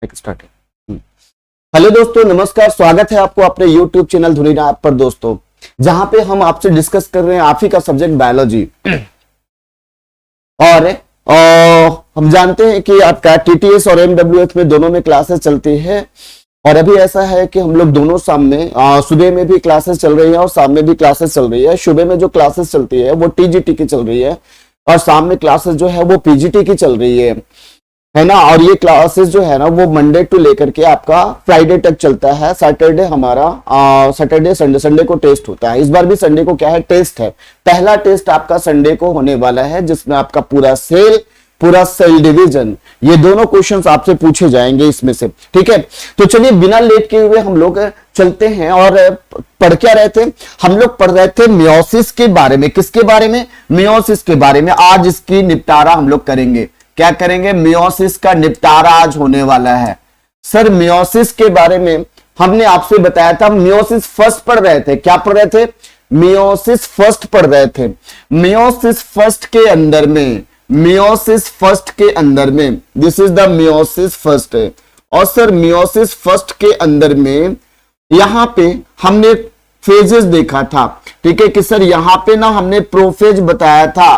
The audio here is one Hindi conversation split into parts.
स्टार्ट। हेलो दोस्तों, नमस्कार। स्वागत है आपको अपने YouTube चैनल धुरी ऐप पर दोस्तों, जहां पे हम आपसे डिस्कस कर रहे हैं आप ही का सब्जेक्ट बायोलॉजी। और हम जानते हैं कि आपका TTS और MWH में दोनों में क्लासेस चलती है। और अभी ऐसा है कि हम लोग दोनों सामने सुबह में भी क्लासेस चल रही है और शाम में भी क्लासेस चल रही है। सुबह में जो क्लासेस चलती है वो TGT की चल रही है और शाम में क्लासेस जो है वो PGT की चल रही है ना। और ये क्लासेस जो है ना वो मंडे टू लेकर के आपका फ्राइडे तक चलता है। सैटरडे हमारा सैटरडे संडे को टेस्ट होता है। इस बार भी संडे को क्या है, टेस्ट है। पहला टेस्ट आपका संडे को होने वाला है, जिसमें आपका पूरा सेल डिवीजन, ये दोनों क्वेश्चंस आपसे पूछे जाएंगे इसमें से। ठीक है, तो चलिए बिना लेट के हुए हम लोग चलते हैं। और पढ़ क्या रहे थे हम लोग? पढ़ रहे थे मियोसिस के बारे में। किसके बारे में? मियोसिस के बारे में। आज इसकी निपटारा हम लोग करेंगे। क्या करेंगे? मियोसिस का निपटारा आज होने वाला है। सर मियोसिस के बारे में हमने आपसे बताया था, मियोसिस फर्स्ट पढ़ रहे थे। क्या पढ़ रहे थे? मियोसिस फर्स्ट पढ़ रहे थे। मियोसिस फर्स्ट के अंदर में this is the meiosis first है। और सर मियोसिस फर्स्ट के अंदर में यहां पे हमने फेजेस देखा था। ठीक है कि सर यहां पे ना हमने प्रोफेज बताया था।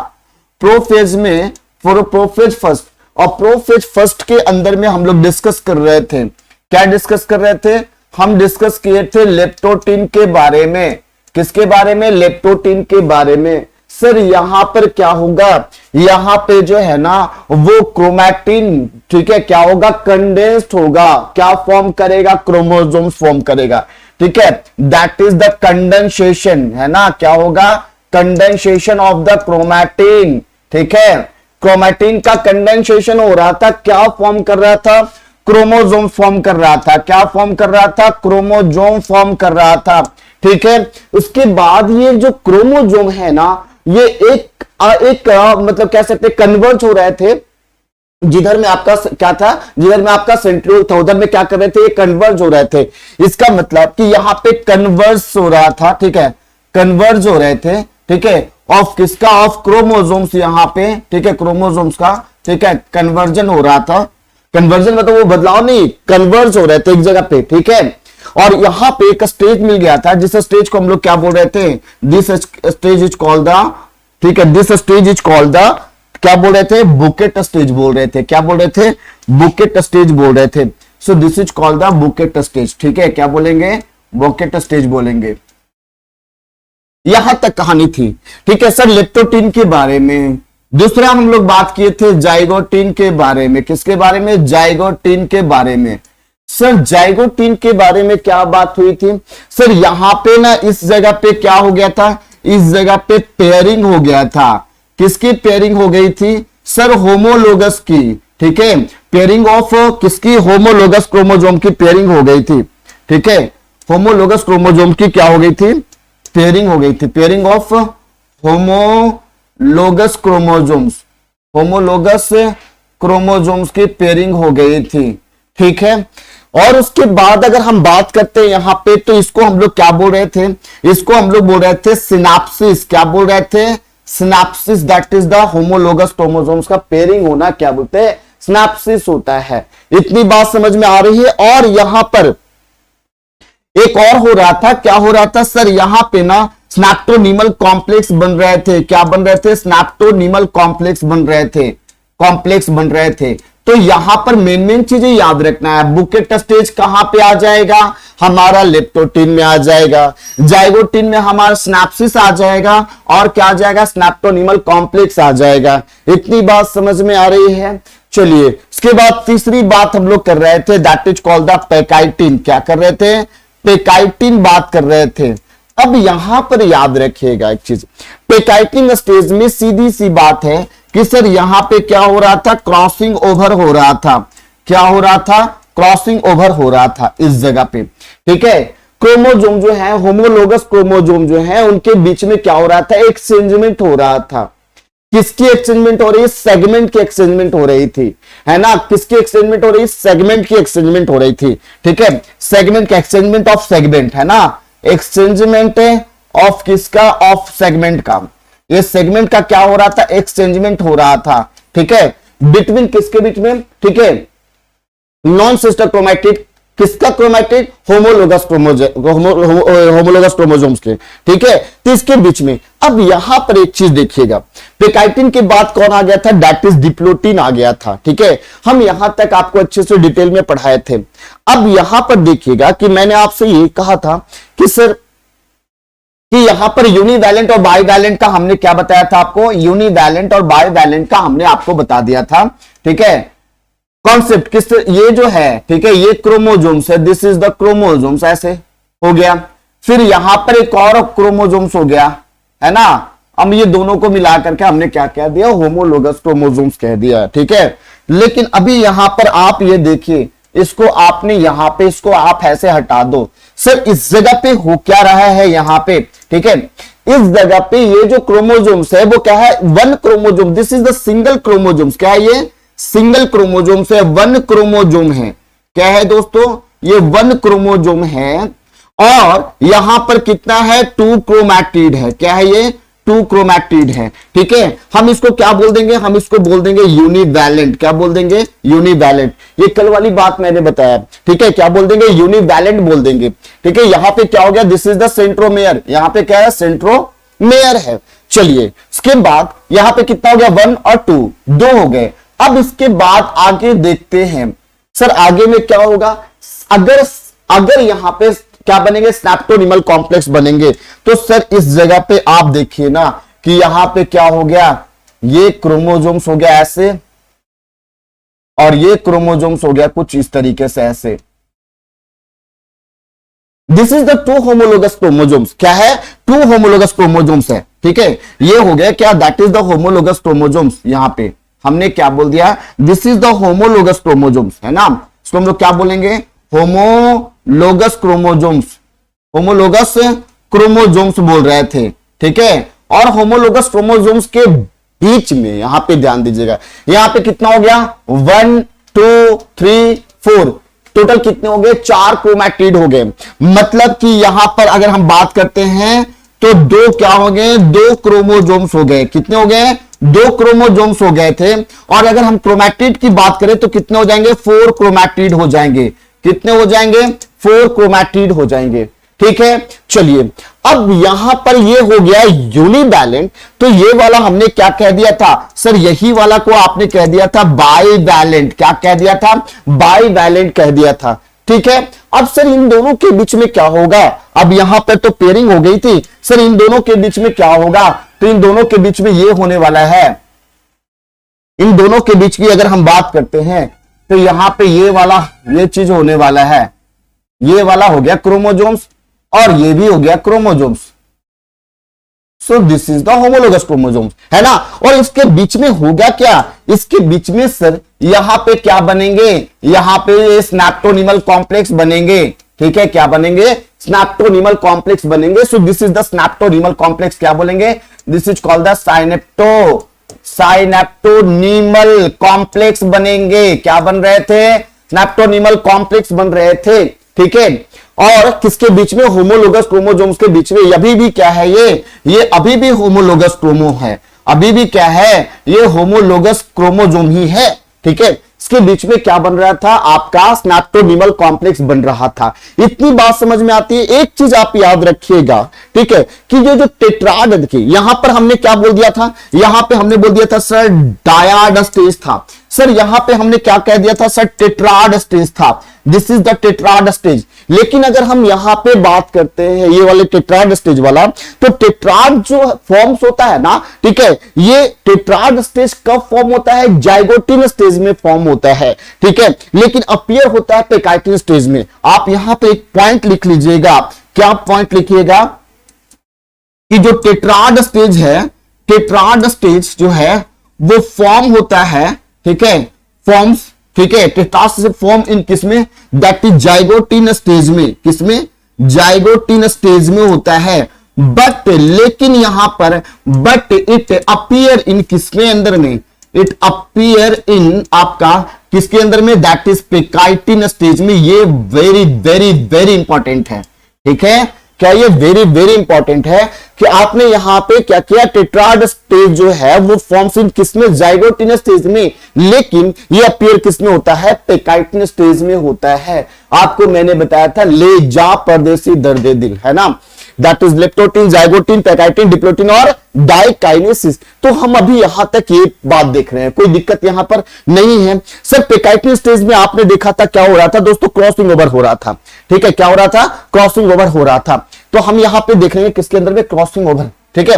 प्रोफेज में प्रोफेज फर्स्ट, और प्रोफेज फर्स्ट के अंदर में हम लोग डिस्कस कर रहे थे। क्या डिस्कस कर रहे थे? हम डिस्कस किए थे लेप्टोटिन के बारे में। किसके बारे में? लेप्टोटिन के बारे में। सर यहां पर क्या होगा? यहां पे जो है ना वो क्रोमैटिन, ठीक है, क्या होगा? कंडेंस्ड होगा। क्या फॉर्म करेगा? क्रोमोसोम्स फॉर्म करेगा। ठीक है, दैट इज द कंडेंसेशन, है ना। क्या होगा? Condensation of the chromatin. ठीक है, क्रोमैटिन का कंडेंसेशन हो रहा था। क्या फॉर्म कर रहा था? क्रोमोसोम फॉर्म कर रहा था। क्या फॉर्म कर रहा था? क्रोमोसोम फॉर्म कर रहा था। ठीक है, उसके बाद ये जो क्रोमोसोम है ना, ये एक मतलब कह सकते कन्वर्ज हो रहे थे। जिधर में आपका क्या था? जिधर में आपका सेंट्रियोल था, उधर में क्या कर रहे थे? ये कन्वर्ज हो रहे थे। इसका मतलब कि यहां पे कन्वर्ज हो रहा था। ठीक है, कन्वर्ज हो रहे थे। ठीक है, ऑफ किसका? ऑफ क्रोमोसोम्स यहां पे। ठीक है, क्रोमोसोम्स का, ठीक है, कन्वर्जन हो रहा था। कन्वर्जन मतलब वो बदलाव नहीं, कन्वर्ज हो रहे थे एक जगह पे। ठीक है, और यहां पे एक स्टेज मिल गया था, जिस स्टेज को हम लोग क्या बोल रहे थे? This stage is called the, ठीक है, this stage is called the, क्या बोल रहे थे? बुकेट स्टेज बोल रहे थे। क्या बोल रहे थे? बुकेट स्टेज बोल रहे थे। सो this is called the bouquet stage. ठीक है, क्या बोलेंगे? बुकेट स्टेज बोलेंगे। यहां तक कहानी थी। ठीक है सर, लेप्टोटिन के बारे में। दूसरा हम लोग बात किए थे जाइगोटिन के बारे में। किसके बारे में? जाइगोटिन के बारे में। सर जाइगोटिन के बारे में क्या बात हुई थी? सर यहां पे ना इस जगह पे क्या हो गया था? इस जगह पे पेयरिंग हो गया था। किसकी पेयरिंग हो गई थी? सर होमोलोगस की। ठीक है, पेयरिंग ऑफ किसकी? होमोलोगस क्रोमोसोम की पेयरिंग हो गई थी। ठीक है, होमोलोगस क्रोमोसोम की क्या हो गई थी? पेयरिंग हो गई थी। Pairing of homologous chromosomes, homologous chromosomes की पेयरिंग हो गई थी। ठीक है, और उसके बाद अगर हम बात करते हैं यहां पे, तो इसको हम लोग क्या बोल रहे थे? इसको हम लोग बोल रहे थे सिनाप्सिस। क्या बोल रहे थे? Synapses. That is the homologous chromosomes का पेयरिंग होना क्या बोलते हैं? सिनाप्सिस होता है। इतनी बात समझ में आ रही है। और यहां पर एक और हो रहा था। क्या हो रहा था सर? यहां पे ना स्नैप्टोनीमल कॉम्प्लेक्स बन रहे थे। क्या बन रहे थे? स्नैप्टोनीमल कॉम्प्लेक्स बन रहे थे। कॉम्प्लेक्स बन रहे थे। तो यहां पर मेन चीजें याद रखना है। बुकेट स्टेज कहां पे आ जाएगा? हमारा लेप्टोटिन में आ जाएगा। जाइगोटिन में हमारा स्नैप्सिस आ जाएगा। और क्या आ जाएगा? स्नैप्टोनीमल कॉम्प्लेक्स आ जाएगा। इतनी बात समझ में आ रही है? चलिए, इसके बाद तीसरी बात हम लोग कर रहे थे, दैट इज कॉल्ड द पेकाइटिन। क्या कर रहे थे? पेकाइटिन बात कर रहे थे। अब यहां पर याद रखिएगा एक चीज, पेकाइटिन स्टेज में सीधी सी बात है कि सर यहां पे क्या हो रहा था? क्रॉसिंग ओवर हो रहा था। क्या हो रहा था? क्रॉसिंग ओवर हो रहा था इस जगह पे। ठीक है, क्रोमोसोम जो है, होमोलोगस क्रोमोसोम जो है, उनके बीच में क्या हो रहा था? एक्सचेंजमेंट हो रहा था। किसकी एक्सचेंजमेंट हो रही है? सेगमेंट की एक्सचेंजमेंट हो रही थी, है ना। किसकी एक्सचेंजमेंट हो रही है? सेगमेंट की एक्सचेंजमेंट हो रही थी। ठीक है, सेगमेंट का एक्सचेंजमेंट ऑफ सेगमेंट, है ना। एक्सचेंजमेंट ऑफ किसका? ऑफ सेगमेंट का। ये सेगमेंट का क्या हो रहा था? एक्सचेंजमेंट हो रहा था। ठीक है, बिटवीन किसके बीच में? ठीक है, नॉन सिस्टर क्रोमैटिड, किसका क्रोमैटिड? होमोलोगस क्रोमोसोम्स के, ठीक है। तो इसके बीच में अब यहां पर एक चीज देखिएगा, पेकाइटिन के बाद कौन आ गया था? दैट इज डिप्लोटिन आ गया था, ठीक है। हम यहां तक आपको अच्छे से डिटेल में पढ़ाए थे। अब यहां पर देखिएगा कि मैंने आपसे ये कहा था कि सर कि यहां पर यूनिवैलेंट और बाईवैलेंट का हमने क्या बताया था आपको? यूनिवैलेंट और बाईवैलेंट का हमने आपको बता दिया था, ठीक है। कॉन्सेप्ट किस, ये जो है, ठीक है, ये क्रोमोजोम्स है, दिस इज द क्रोमोजोम्स, ऐसे हो गया। फिर यहां पर एक और क्रोमोजोम्स हो गया, है ना। अब ये दोनों को मिला करके हमने क्या कह दिया? होमोलोगस क्रोमोजोम्स कह दिया, ठीक है। लेकिन अभी यहां पर आप ये देखिए, इसको आपने यहां पे, इसको आप ऐसे हटा दो। सर इस जगह पे हो क्या रहा है यहां पे, ठीक है। इस जगह पे ये जो क्रोमोजोम्स है वो क्या है? One chromosome, this is the single chromosomes. क्या है ये? सिंगल क्रोमोजोम है, वन क्रोमोजोम है। क्या है दोस्तों? ये वन क्रोमोजोम है। और यहां पर कितना है? 2 क्रोमैटिड है। क्या है ये? 2 क्रोमैटिड है, ठीक है। हम इसको क्या बोल देंगे? हम इसको बोल देंगे यूनिवैलेंट। क्या बोल देंगे? यूनिवैलेंट। ये कल वाली बात मैंने बताया, ठीक है। क्या बोल देंगे? यूनिवैलेंट बोल देंगे, ठीक है। यहां पे क्या हो गया? This is the centromere. यहां पे क्या है? सेंट्रोमेयर है। चलिए, इसके बाद यहां पे कितना हो गया? 1 और 2, 2 हो गए। अब इसके बाद आगे देखते हैं, सर आगे में क्या होगा? अगर यहां पे क्या बनेंगे? स्नैप्टोनिमल कॉम्प्लेक्स बनेंगे। तो सर इस जगह पे आप देखिए ना कि यहां पे क्या हो गया? ये क्रोमोजोम्स हो गया ऐसे, और ये क्रोमोजोम्स हो गया कुछ इस तरीके से ऐसे। This is the 2 homologous chromosomes. क्या है? 2 होमोलोगस क्रोमोजोम्स है, ठीक है। ये हो गया क्या? That is the homologous chromosomes. यहां पे हमने क्या बोल दिया? This is the homologous chromosomes, है ना। इसको हम लोग क्या बोलेंगे? Homologous chromosomes. होमोलोगस क्रोमोजोम्स बोल रहे थे, ठीक है। और होमोलोगस क्रोमोजोम्स के बीच में यहां पे ध्यान दीजिएगा, यहां पे कितना हो गया? 1 2 3 4, टोटल कितने हो गए? 4 क्रोमैटिड हो गए। मतलब कि यहां पर अगर हम बात करते हैं तो 2 क्या हो गए? 2 क्रोमोजोम्स हो गए। कितने हो गए? 2 क्रोमोजोम्स हो गए थे। और अगर हम क्रोमैटिड की बात करें तो कितने हो जाएंगे? 4 क्रोमैटिड हो जाएंगे। कितने हो जाएंगे? 4 क्रोमैटिड हो जाएंगे, ठीक है। चलिए, अब यहां पर ये हो गया यूनिवैलेंट। तो ये वाला हमने क्या कह दिया था? सर यही वाला को आपने कह दिया था बाईवैलेंट। क्या कह दिया था? बाईवैलेंट कह दिया था, ठीक है। अब सर इन दोनों के बीच में क्या होगा? अब यहां पर तो पेयरिंग हो गई थी, सर इन दोनों के बीच में क्या होगा? तो इन दोनों के बीच में ये होने वाला है, इन दोनों के बीच की अगर हम बात करते हैं तो यहां पे ये वाला, ये चीज होने वाला है। ये वाला हो गया क्रोमोजोम्स और ये भी हो गया chromosomes. So this is the homologous chromosomes, है ना। और इसके बीच में होगा क्या? इसके बीच में सर यहां पे क्या बनेंगे? यहां पे स्नैप्टोनिमल कॉम्प्लेक्स बनेंगे, ठीक है। क्या बनेंगे? स्नैप्टोनिमल कॉम्प्लेक्स बनेंगे। So this is the synaptonemal complex. क्या बोलेंगे? This is called the synaptonemal complex बनेंगे। क्या बन रहे थे? स्नैप्टोनिमल कॉम्प्लेक्स बन रहे थे, ठीक है। और किसके बीच में? होमोलोगस क्रोमोजोम्स के बीच में। अभी भी क्या है? ये अभी भी होमोलोगस क्रोमो है। अभी भी क्या है? ये होमोलोगस क्रोमोजोम ही है, ठीक है। इसके बीच में क्या बन रहा था? आपका स्नैप्टोनिमल कॉम्प्लेक्स बन रहा था। इतनी बात समझ में आती है। एक चीज आप याद रखिएगा, ठीक है, कि ये जो टेट्राड देखिए, यहां पर हमने क्या बोल दिया था? यहां पे हमने बोल दिया था सर डायाड स्टेज था। सर यहां पे हमने क्या कह दिया था? सर टेट्राड स्टेज था। This is the tetrad stage. लेकिन अगर हम यहां पे बात करते हैं ये वाले टेट्राड स्टेज वाला, तो टेट्राड जो फॉर्म्स होता है ना, ठीक है, ये टेट्राड स्टेज कब फॉर्म होता है? जाइगोटिन स्टेज में फॉर्म होता है, ठीक है। लेकिन अपीयर होता है पेकाइटिन स्टेज में। आप यहां पे एक पॉइंट लिख लीजिएगा। क्या पॉइंट लिखिएगा? कि जो टेट्राड स्टेज है, टेट्राड स्टेज जो है वो फॉर्म होता है, ठीक है, फॉर्म्स, ठीक है, टेट्राड से फॉर्म इन किसमें? दैट इज जाइगोटिन स्टेज में। किसमें? जाइगोटिन स्टेज में होता है। बट लेकिन यहां पर बट इट अपीयर इन किसमें अंदर में? इट अपीयर इन आपका किसके अंदर में? दैट इज पेकाइटिन स्टेज में। ये वेरी वेरी वेरी इंपॉर्टेंट है, ठीक है। क्या ये वेरी वेरी इंपॉर्टेंट है कि आपने यहां पे क्या किया, टेट्राड स्टेज जो है वो फॉर्म्स इन किसमें, जाइगोटिनस स्टेज में, लेकिन ये अपीयर किसमें होता है, पेकाइटिन स्टेज में होता है। आपको मैंने बताया था ले जा परदेसी दर्दे दिल, है ना, that is leptotene, zygotene, pachytene, diplotene और डाइकाइनेसिस। तो हम अभी यहां तक ये बात देख रहे हैं, कोई दिक्कत यहां पर नहीं है। सर पेकाइटिन स्टेज में आपने देखा था क्या हो रहा था दोस्तों, क्रॉसिंग ओवर हो रहा था, ठीक है, क्या हो रहा था, क्रॉसिंग ओवर हो रहा था। तो हम यहां पे देख रहे हैं किसके अंदर में, क्रॉसिंग ओवर, ठीक है,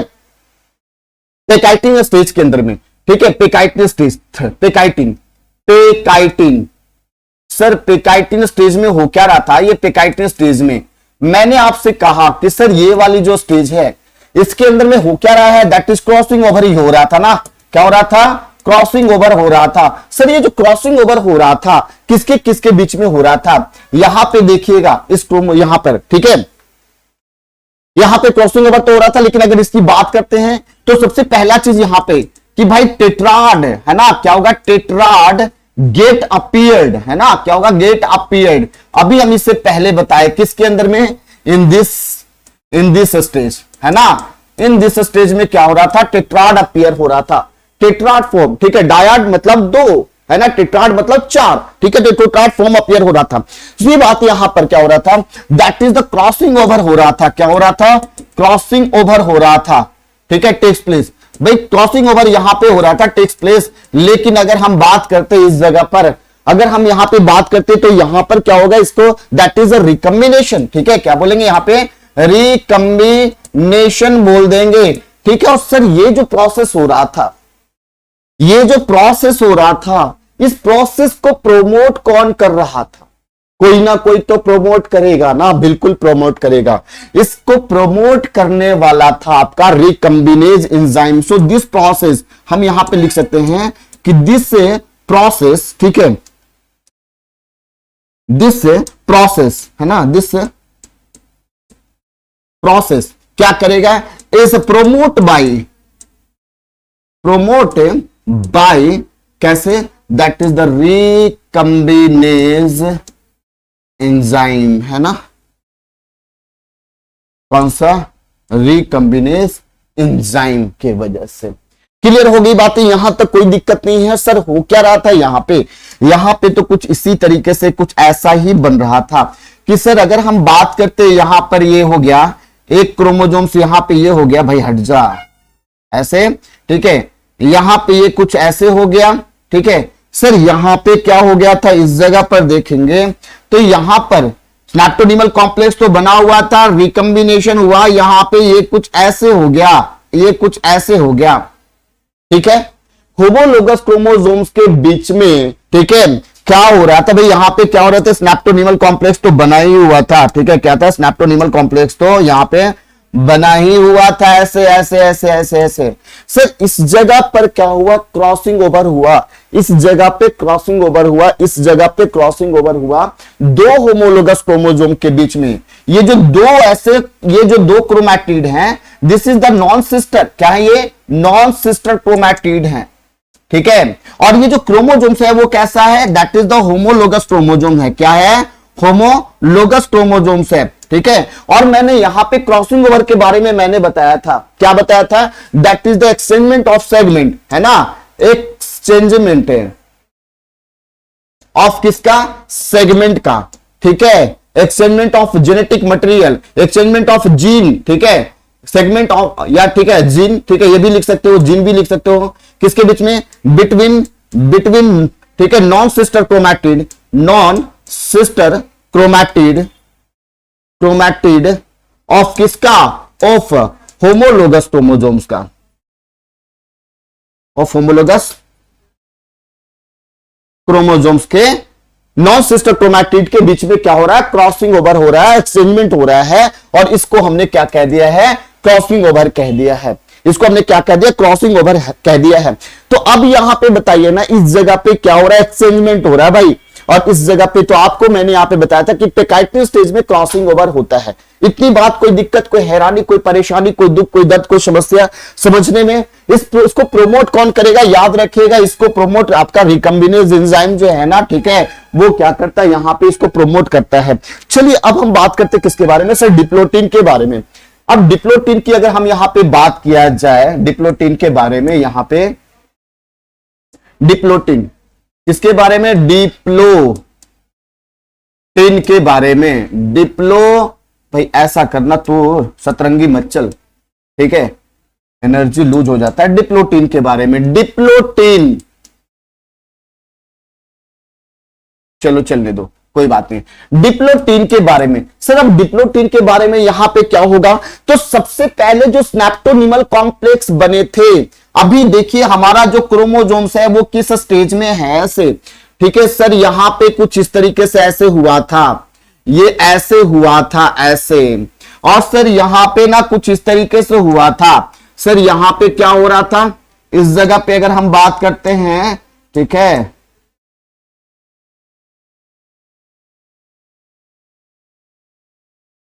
पेकाइटिन स्टेज के अंदर में, ठीक है, पेकाइटिन स्टेज, पेकाइटिन, पेकाइटिन। सर पेकाइटिन स्टेज में हो क्या रहा था, ये पेकाइटिन स्टेज में मैंने आपसे कहा कि सर ये वाली जो स्टेज है इसके अंदर में हो क्या रहा है, दैट इज क्रॉसिंग ओवर ही हो रहा था ना, क्या हो रहा था, क्रॉसिंग ओवर हो रहा था। सर ये जो क्रॉसिंग ओवर हो रहा था किसके किसके बीच में हो रहा था, यहां पे देखिएगा इस यहां पर, ठीक है, यहां पे क्रॉसिंग ओवर तो हो रहा था, लेकिन अगर इसकी बात करते हैं तो सबसे पहला चीज यहां पे कि भाई टेट्राड, है ना, क्या होगा, टेट्राड गेट अपीयर्ड, है ना, क्या होगा, गेट अपीयर्ड। अभी हम इससे पहले बताए किसके अंदर में, इन दिस स्टेज, है ना, इन दिस स्टेज में क्या हो रहा था, टेट्राड अपीयर हो रहा था, टेट्राड फॉर्म, ठीक है, डायड मतलब दो, है ना, टेट्राड मतलब चार, ठीक है, टेट्राड फॉर्म अपीयर हो रहा था। ये बात यहां पर क्या हो रहा था, that is the crossing over हो रहा था, क्या हो रहा था, क्रॉसिंग ओवर हो रहा था, ठीक है, टेक्स प्लेस, भाई क्रॉसिंग ओवर यहां पे हो रहा था, टेक्स प्लेस। लेकिन अगर हम बात करते इस जगह पर, अगर हम यहां पे बात करते तो यहां पर क्या होगा, इसको दैट इज अ रिकम्बिनेशन, ठीक है, क्या बोलेंगे यहां पे, रिकम्बिनेशन बोल देंगे, ठीक है। और सर ये जो प्रोसेस हो रहा था, ये जो प्रोसेस हो रहा था, इस प्रोसेस को प्रोमोट कौन कर रहा था, कोई ना कोई तो प्रमोट करेगा ना, बिल्कुल प्रमोट करेगा। इसको प्रमोट करने वाला था आपका रिकम्बिनेज एंजाइम। सो दिस प्रोसेस हम यहां पे लिख सकते हैं कि दिस प्रोसेस, ठीक है, दिस प्रोसेस, है ना, दिस प्रोसेस क्या करेगा, इज प्रोमोट बाय कैसे, दैट इज द रिकम्बिनेज एंजाइम, है ना, कौन सा, रिकम्बिनेज एंजाइम के वजह से। क्लियर हो गई बातें, यहां तक कोई दिक्कत नहीं है। सर हो क्या रहा था यहां पे तो कुछ इसी तरीके से कुछ ऐसा ही बन रहा था कि सर अगर हम बात करते यहां पर ये हो गया एक क्रोमोजोम से, यहां पे ये हो गया, भाई हट जा ऐसे, ठीक है, यहां पे ये कुछ ऐसे हो गया, ठीक है। सर यहां पे क्या हो गया था, इस जगह पर देखेंगे तो यहां पर स्नैप्टोनिमल कॉम्प्लेक्स तो बना हुआ था, रिकम्बिनेशन हुआ, यहां पे ये कुछ ऐसे हो गया, ये कुछ ऐसे हो गया, ठीक है, होमोलोगस क्रोमोसोम्स के बीच में, ठीक है, क्या हो रहा था भाई, यहां पे क्या हो रहा था, स्नैप्टोनिमल कॉम्प्लेक्स तो बना ही हुआ था, ठीक है, क्या था, स्नैप्टोनिमल कॉम्प्लेक्स तो यहां पे बना ही हुआ था, ऐसे ऐसे ऐसे ऐसे ऐसे। सर इस जगह पर क्या हुआ, क्रॉसिंग ओवर हुआ, इस जगह पे क्रॉसिंग ओवर हुआ, इस जगह पे क्रॉसिंग ओवर हुआ, दो होमोलोगस क्रोमोसोम के बीच में। ये जो दो ऐसे, ये जो दो क्रोमैटिड हैं, this is the non sister, क्या है ये, नॉन सिस्टर क्रोमैटिड हैं, ठीक है। और ये जो क्रोमोसोम्स है वो कैसा है, that is the homologous chromosome है, क्या है, होमोलोगस क्रोमोसोम्स है, ठीक है। और मैंने यहां पे क्रॉसिंग ओवर के बारे में मैंने बताया था, क्या बताया था, that is the exchangement of segment, है ना, एक्सचेंजमेंट है ऑफ किसका, सेगमेंट का, ठीक है, exchangement of genetic material, exchangement of gene, ठीक है, सेगमेंट ऑफ, या ठीक है जीन, ठीक है, ये भी लिख सकते हो, जीन भी लिख सकते हो, किसके बीच में, बिटवीन, ठीक है, non sister chromatid, non sister chromatid of किसका, ऑफ होमोलोगस क्रोमोसोम्स का, ऑफ होमोलोगस क्रोमोसोम्स के नॉन सिस्टर क्रोमैटिड के बीच में क्या हो रहा है, क्रॉसिंग ओवर हो रहा है, एक्सचेंजमेंट हो रहा है, और इसको हमने क्या कह दिया है, क्रॉसिंग ओवर कह दिया है, इसको हमने क्या कह दिया, क्रॉसिंग ओवर कह दिया है। तो अब यहां पे बताइए ना, इस जगह पे क्या हो रहा है, एक्सचेंजमेंट हो रहा है भाई, और इस जगह पे तो आपको मैंने यहां पे बताया था कि पेकाइटिन स्टेज में क्रॉसिंग ओवर होता है। इतनी बात, कोई दिक्कत, कोई हैरानी, कोई परेशानी, कोई दुख, कोई दर्द, कोई समस्या समझने में, इसको प्रोमोट कौन करेगा, याद रखिएगा, इसको प्रोमोट आपका रिकम्बिनेज एंजाइम जो है ना, ठीक है, वो क्या करता है, यहां पे इसको प्रोमोट करता है। चलिए अब हम बात करते हैं किसके बारे में सर, डिप्लोटिन के बारे में। अब डिप्लोटिन की अगर हम यहां पे बात किया जाए, डिप्लोटिन के बारे में, यहां पे डिप्लोटिन किसके बारे में, डिप्लोटिन के बारे में। डिप्लो भाई ऐसा करना तो सतरंगी मत चल, ठीक है, एनर्जी लूज हो जाता है। डिप्लोटिन के बारे में, डिप्लोटिन, चलो चलने दो कोई बात नहीं। डिप्लोटिन के बारे में सर, अब डिप्लोटिन के बारे में यहां पे क्या होगा, तो सबसे पहले जो स्नैप्टोनिमल कॉम्प्लेक्स बने थे, अभी देखिए हमारा जो क्रोमोसोम्स है वो किस स्टेज में है ऐसे, ठीक है सर, यहां पे कुछ इस तरीके से ऐसे हुआ था, ये ऐसे हुआ था ऐसे, और सर यहां पे ना कुछ इस तरीके से हुआ था सर, यहां पे क्या हो रहा था, इस जगह पे अगर हम बात करते हैं, ठीक है,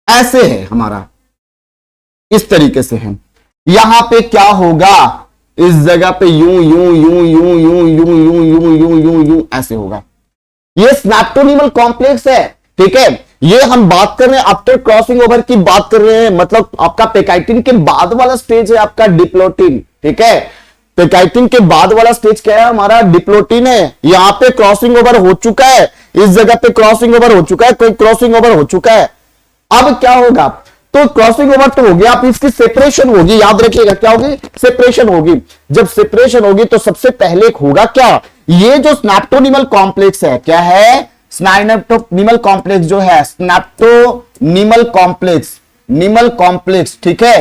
ऐसे है हमारा, इस तरीके से है, यहां पे क्या होगा, इस जगह पे यूं यूं यूं यूं यूं यूं यूं यूं यूं यूं यूं ऐसे होगा, ये स्नैप्टोनिमल कॉम्प्लेक्स है, ठीक है। ये हम बात कर रहे हैं आफ्टर क्रॉसिंग ओवर की बात कर रहे हैं, मतलब आपका पेकाइटिन के बाद वाला स्टेज है आपका डिप्लोटिन, ठीक है, पेकाइटिन के बाद वाला स्टेज क्या है हमारा, डिप्लोटिन है। यहां पे क्रॉसिंग ओवर हो चुका है, इस जगह पे क्रॉसिंग ओवर हो चुका है, कोई क्रॉसिंग ओवर हो चुका है, अब क्या होगा, तो क्रॉसिंग ओवर तो हो गया, आप इसकी सेपरेशन होगी, याद रखिएगा क्या होगी, सेपरेशन होगी। जब सेपरेशन होगी तो सबसे पहले होगा क्या, ये जो स्नैप्टोनिमल कॉम्प्लेक्स है, क्या है, स्नैप्टोनिमल कॉम्प्लेक्स जो है, स्नैप्टोनिमल कॉम्प्लेक्स, निमल कॉम्प्लेक्स, ठीक है,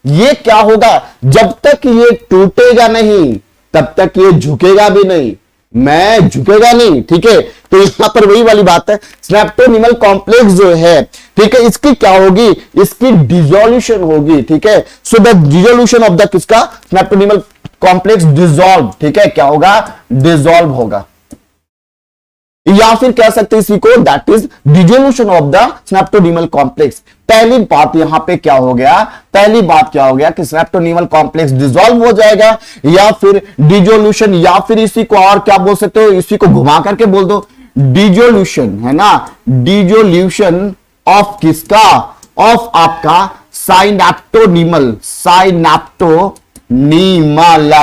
ये क्या होगा, जब तक ये टूटेगा नहीं तब तक ये झुकेगा भी नहीं, मैं झुकेगा नहीं, ठीक है। तो यहां पर वही वाली बात है, स्नैप्टोनिमल कॉम्प्लेक्स जो है, ठीक है, इसकी क्या होगी, इसकी डिसोल्यूशन होगी, ठीक है। So the dissolution of the किसका, स्नैप्टोनिमल कॉम्प्लेक्स डिसॉल्व, ठीक है, क्या होगा, डिसॉल्व होगा, या फिर कह सकते हैं इसी को, that is dissolution of the synaptonemal complex. पहली बात यहां पे क्या हो गया, पहली बात क्या हो गया कि स्नैप्टोनिमल कॉम्प्लेक्स डिसॉल्व हो जाएगा, या फिर डिसोल्यूशन, या फिर इसी को और क्या बोल सकते हो, इसी को घुमा करके बोल दो डिसोल्यूशन, है ना, डिसोल्यूशन ऑफ किसका, ऑफ आपका साइनैप्टोनिमल,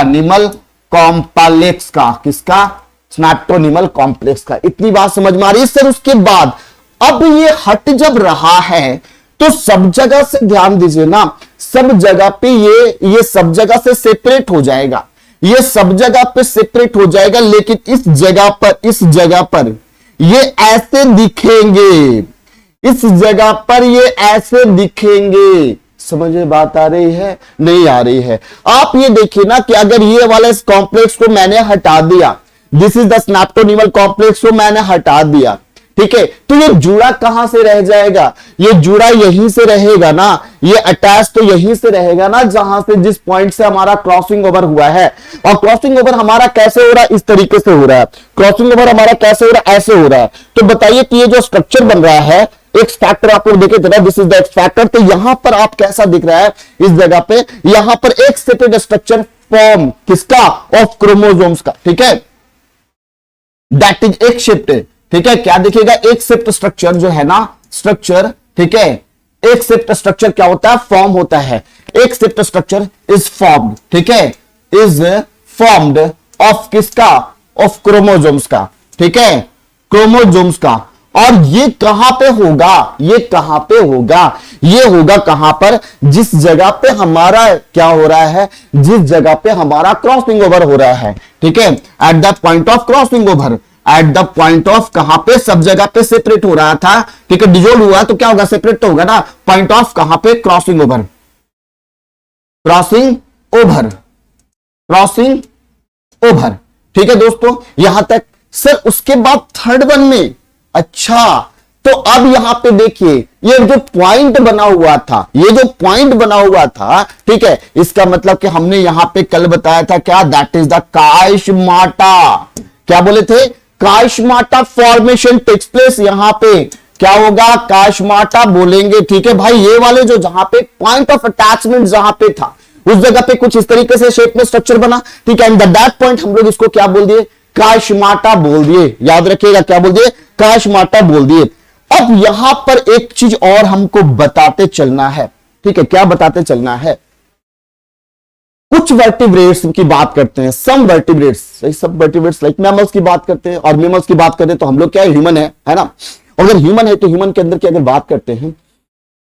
निमल कॉम्प्लेक्स का, किसका, स्नैप्टोनिमल कॉम्प्लेक्स का। इतनी बात समझ में आ रही है सर। उसके बाद अब ये हट जब रहा है तो सब जगह से ध्यान दीजिए ना, सब जगह पे ये सब जगह से सेपरेट हो जाएगा, ये सब जगह पे सेपरेट हो जाएगा, लेकिन इस जगह पर ये ऐसे दिखेंगे, इस जगह पर ये ऐसे दिखेंगे, समझ में बात आ रही है, नहीं आ रही है। आप ये देखिए ना कि अगर ये वाला इस कॉम्प्लेक्स को मैंने हटा दिया, this is the synaptonemal complex को मैंने हटा दिया, ठीक है, तो ये जुड़ा कहां से रह जाएगा, ये जुड़ा यहीं से रहेगा ना, ये अटैच तो यहीं से रहेगा ना, जहां से जिस पॉइंट से हमारा क्रॉसिंग ओवर हुआ है। और क्रॉसिंग ओवर हमारा कैसे हो रहा है, इस तरीके से हो रहा है, क्रॉसिंग ओवर हमारा कैसे हो रहा है, ऐसे हो रहा है। तो बताइए कि ये जो स्ट्रक्चर बन रहा है, एक्स फैक्टर आप लोग देखे थे, this is the x factor, तो यहां पर आप कैसा दिख रहा है, इस जगह पे यहां पर एक सेपरेट स्ट्रक्चर फॉर्म किसका, ऑफ क्रोमोसोम्स का, ठीक है, दैट इज एक शिफ्ट, ठीक है, क्या दिखेगा, एक शिफ्ट स्ट्रक्चर जो है ना, स्ट्रक्चर, ठीक है, एक शिफ्ट स्ट्रक्चर क्या होता है, फॉर्म होता है, एक शिफ्ट स्ट्रक्चर इज फॉर्म्ड, ठीक है, इज फॉर्म्ड ऑफ किसका, ऑफ क्रोमोसोम्स का, ठीक है, क्रोमोसोम्स का। और ये कहां पे होगा, ये कहां पे होगा, ये होगा कहां पर, जिस जगह पे हमारा क्या हो रहा है, जिस जगह पे हमारा क्रॉसिंग ओवर हो रहा है, ठीक है, eight the point of crossing over, eight the point of, कहां पे, सब जगह पे सेपरेट हो रहा था, ठीक है, डिसॉल्व हुआ तो क्या होगा, सेपरेट तो होगा ना, पॉइंट ऑफ कहां पे, crossing over, crossing over, crossing over, ठीक है दोस्तों, यहां तक सर। उसके बाद थर्ड वन में, अच्छा, तो अब यहां पे देखिए ये जो पॉइंट बना हुआ था, ये जो पॉइंट बना हुआ था, ठीक है, इसका मतलब कि हमने यहां पे कल बताया था क्या, दैट इज द काइशमाटा, क्या बोले थे, काइशमाटा फॉर्मेशन टेक्स प्लेस, यहां पे क्या होगा, काइशमाटा बोलेंगे, ठीक है भाई। ये वाले जो जहां पे पॉइंट ऑफ अटैचमेंट जहां पे था, उस जगह पे कुछ इस तरीके से शेप में स्ट्रक्चर बना, ठीक है, एंड दैट पॉइंट हम लोग इसको क्या बोल दिए, काशमाटा बोल दिए। याद रखिएगा क्या बोल दिए, काशमाटा बोल दिए। अब यहां पर एक चीज और हमको बताते चलना है, ठीक है, क्या बताते चलना है, कुछ वर्टिब्रेट्स की बात करते हैं, सम वर्टिब्रेट्स, सब वर्टिब्रेट्स लाइक मैमल्स की बात करते हैं, और मैमल्स की बात करते हैं तो हम लोग क्या है, ह्यूमन है ना। अगर ह्यूमन है तो ह्यूमन के अंदर की अगर बात करते हैं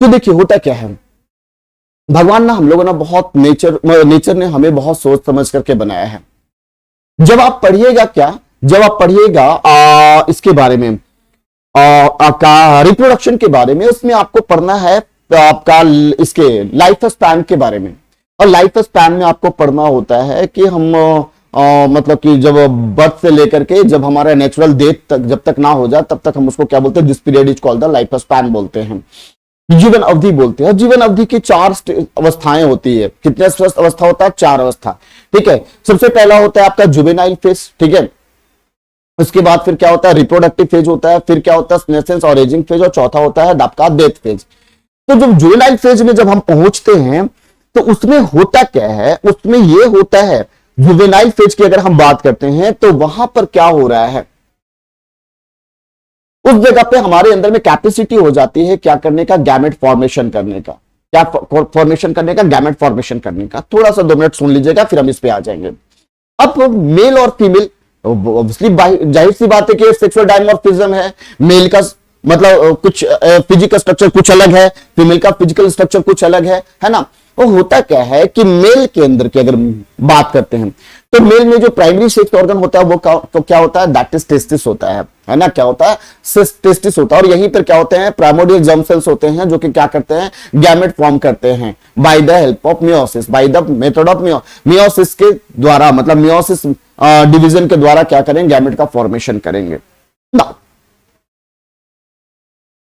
तो देखिए होता क्या है, भगवान ना हम लोगों ने बहुत नेचर ने हमें बहुत सोच समझ करके बनाया है। जब आप पढ़िएगा क्या, जब आप पढ़िएगा इसके बारे में, का रिप्रोडक्शन के बारे में, उसमें आपको पढ़ना है आपका इसके लाइफ स्पैन के बारे में। और लाइफ स्पैन में आपको पढ़ना होता है कि हम मतलब कि जब बर्थ से लेकर के जब हमारा नेचुरल डेथ तक जब तक ना हो जाए तब तक हम उसको क्या बोलते हैं, this period is called the life span बोलते हैं, जीवन अवधि बोलते हैं। जीवन अवधि की 4 अवस्थाएं होती है। कितने स्वस्थ अवस्था होता है, 4 अवस्था, ठीक है। सबसे पहला होता है आपका जुवेनाइल फेज, ठीक है। उसके बाद फिर क्या होता है, रिप्रोडक्टिव फेज होता है, फिर क्या होता है नेसेंस और एजिंग फेज, और चौथा होता है आपका डेथ फेज। तो जब जुवेनाइल फेज में जब हम पहुंचते हैं तो उसमें होता क्या है, उसमें यह होता है, जुवेनाइल फेज की अगर हम बात करते हैं तो वहां पर क्या हो रहा है, उस जगह पे हमारे अंदर में कैपेसिटी हो जाती है क्या करने का, गैमेट फॉर्मेशन करने का। क्या फॉर्मेशन करने का, गैमेट फॉर्मेशन करने का। थोड़ा सा 2 मिनट सुन लीजिएगा फिर हम इस पे आ जाएंगे। अब मेल और फीमेल, ऑब्वियसली जाहिर सी बात है कि सेक्सुअल डायमॉर्फिज्म है। मेल का मतलब कुछ फिजिकल स्ट्रक्चर कुछ अलग है, फीमेल का फिजिकल स्ट्रक्चर कुछ अलग है ना। वो होता क्या है कि मेल के अंदर की अगर बात करते हैं तो मेल में जो प्राइमरी सेक्स ऑर्गन होता है वो क्या होता है, दैट इज टेस्टिस होता है ना। क्या होता है, टेस्टिस होता है। और यहीं पर क्या होते हैं, प्राइमोर्डियल जर्म सेल्स होते हैं जो कि क्या करते हैं, गैमेट फॉर्म करते हैं by the help of meiosis, by the method of meiosis के द्वारा, मतलब मियोसिस डिवीजन के द्वारा क्या करेंगे, गैमेट का फॉर्मेशन करेंगे ना।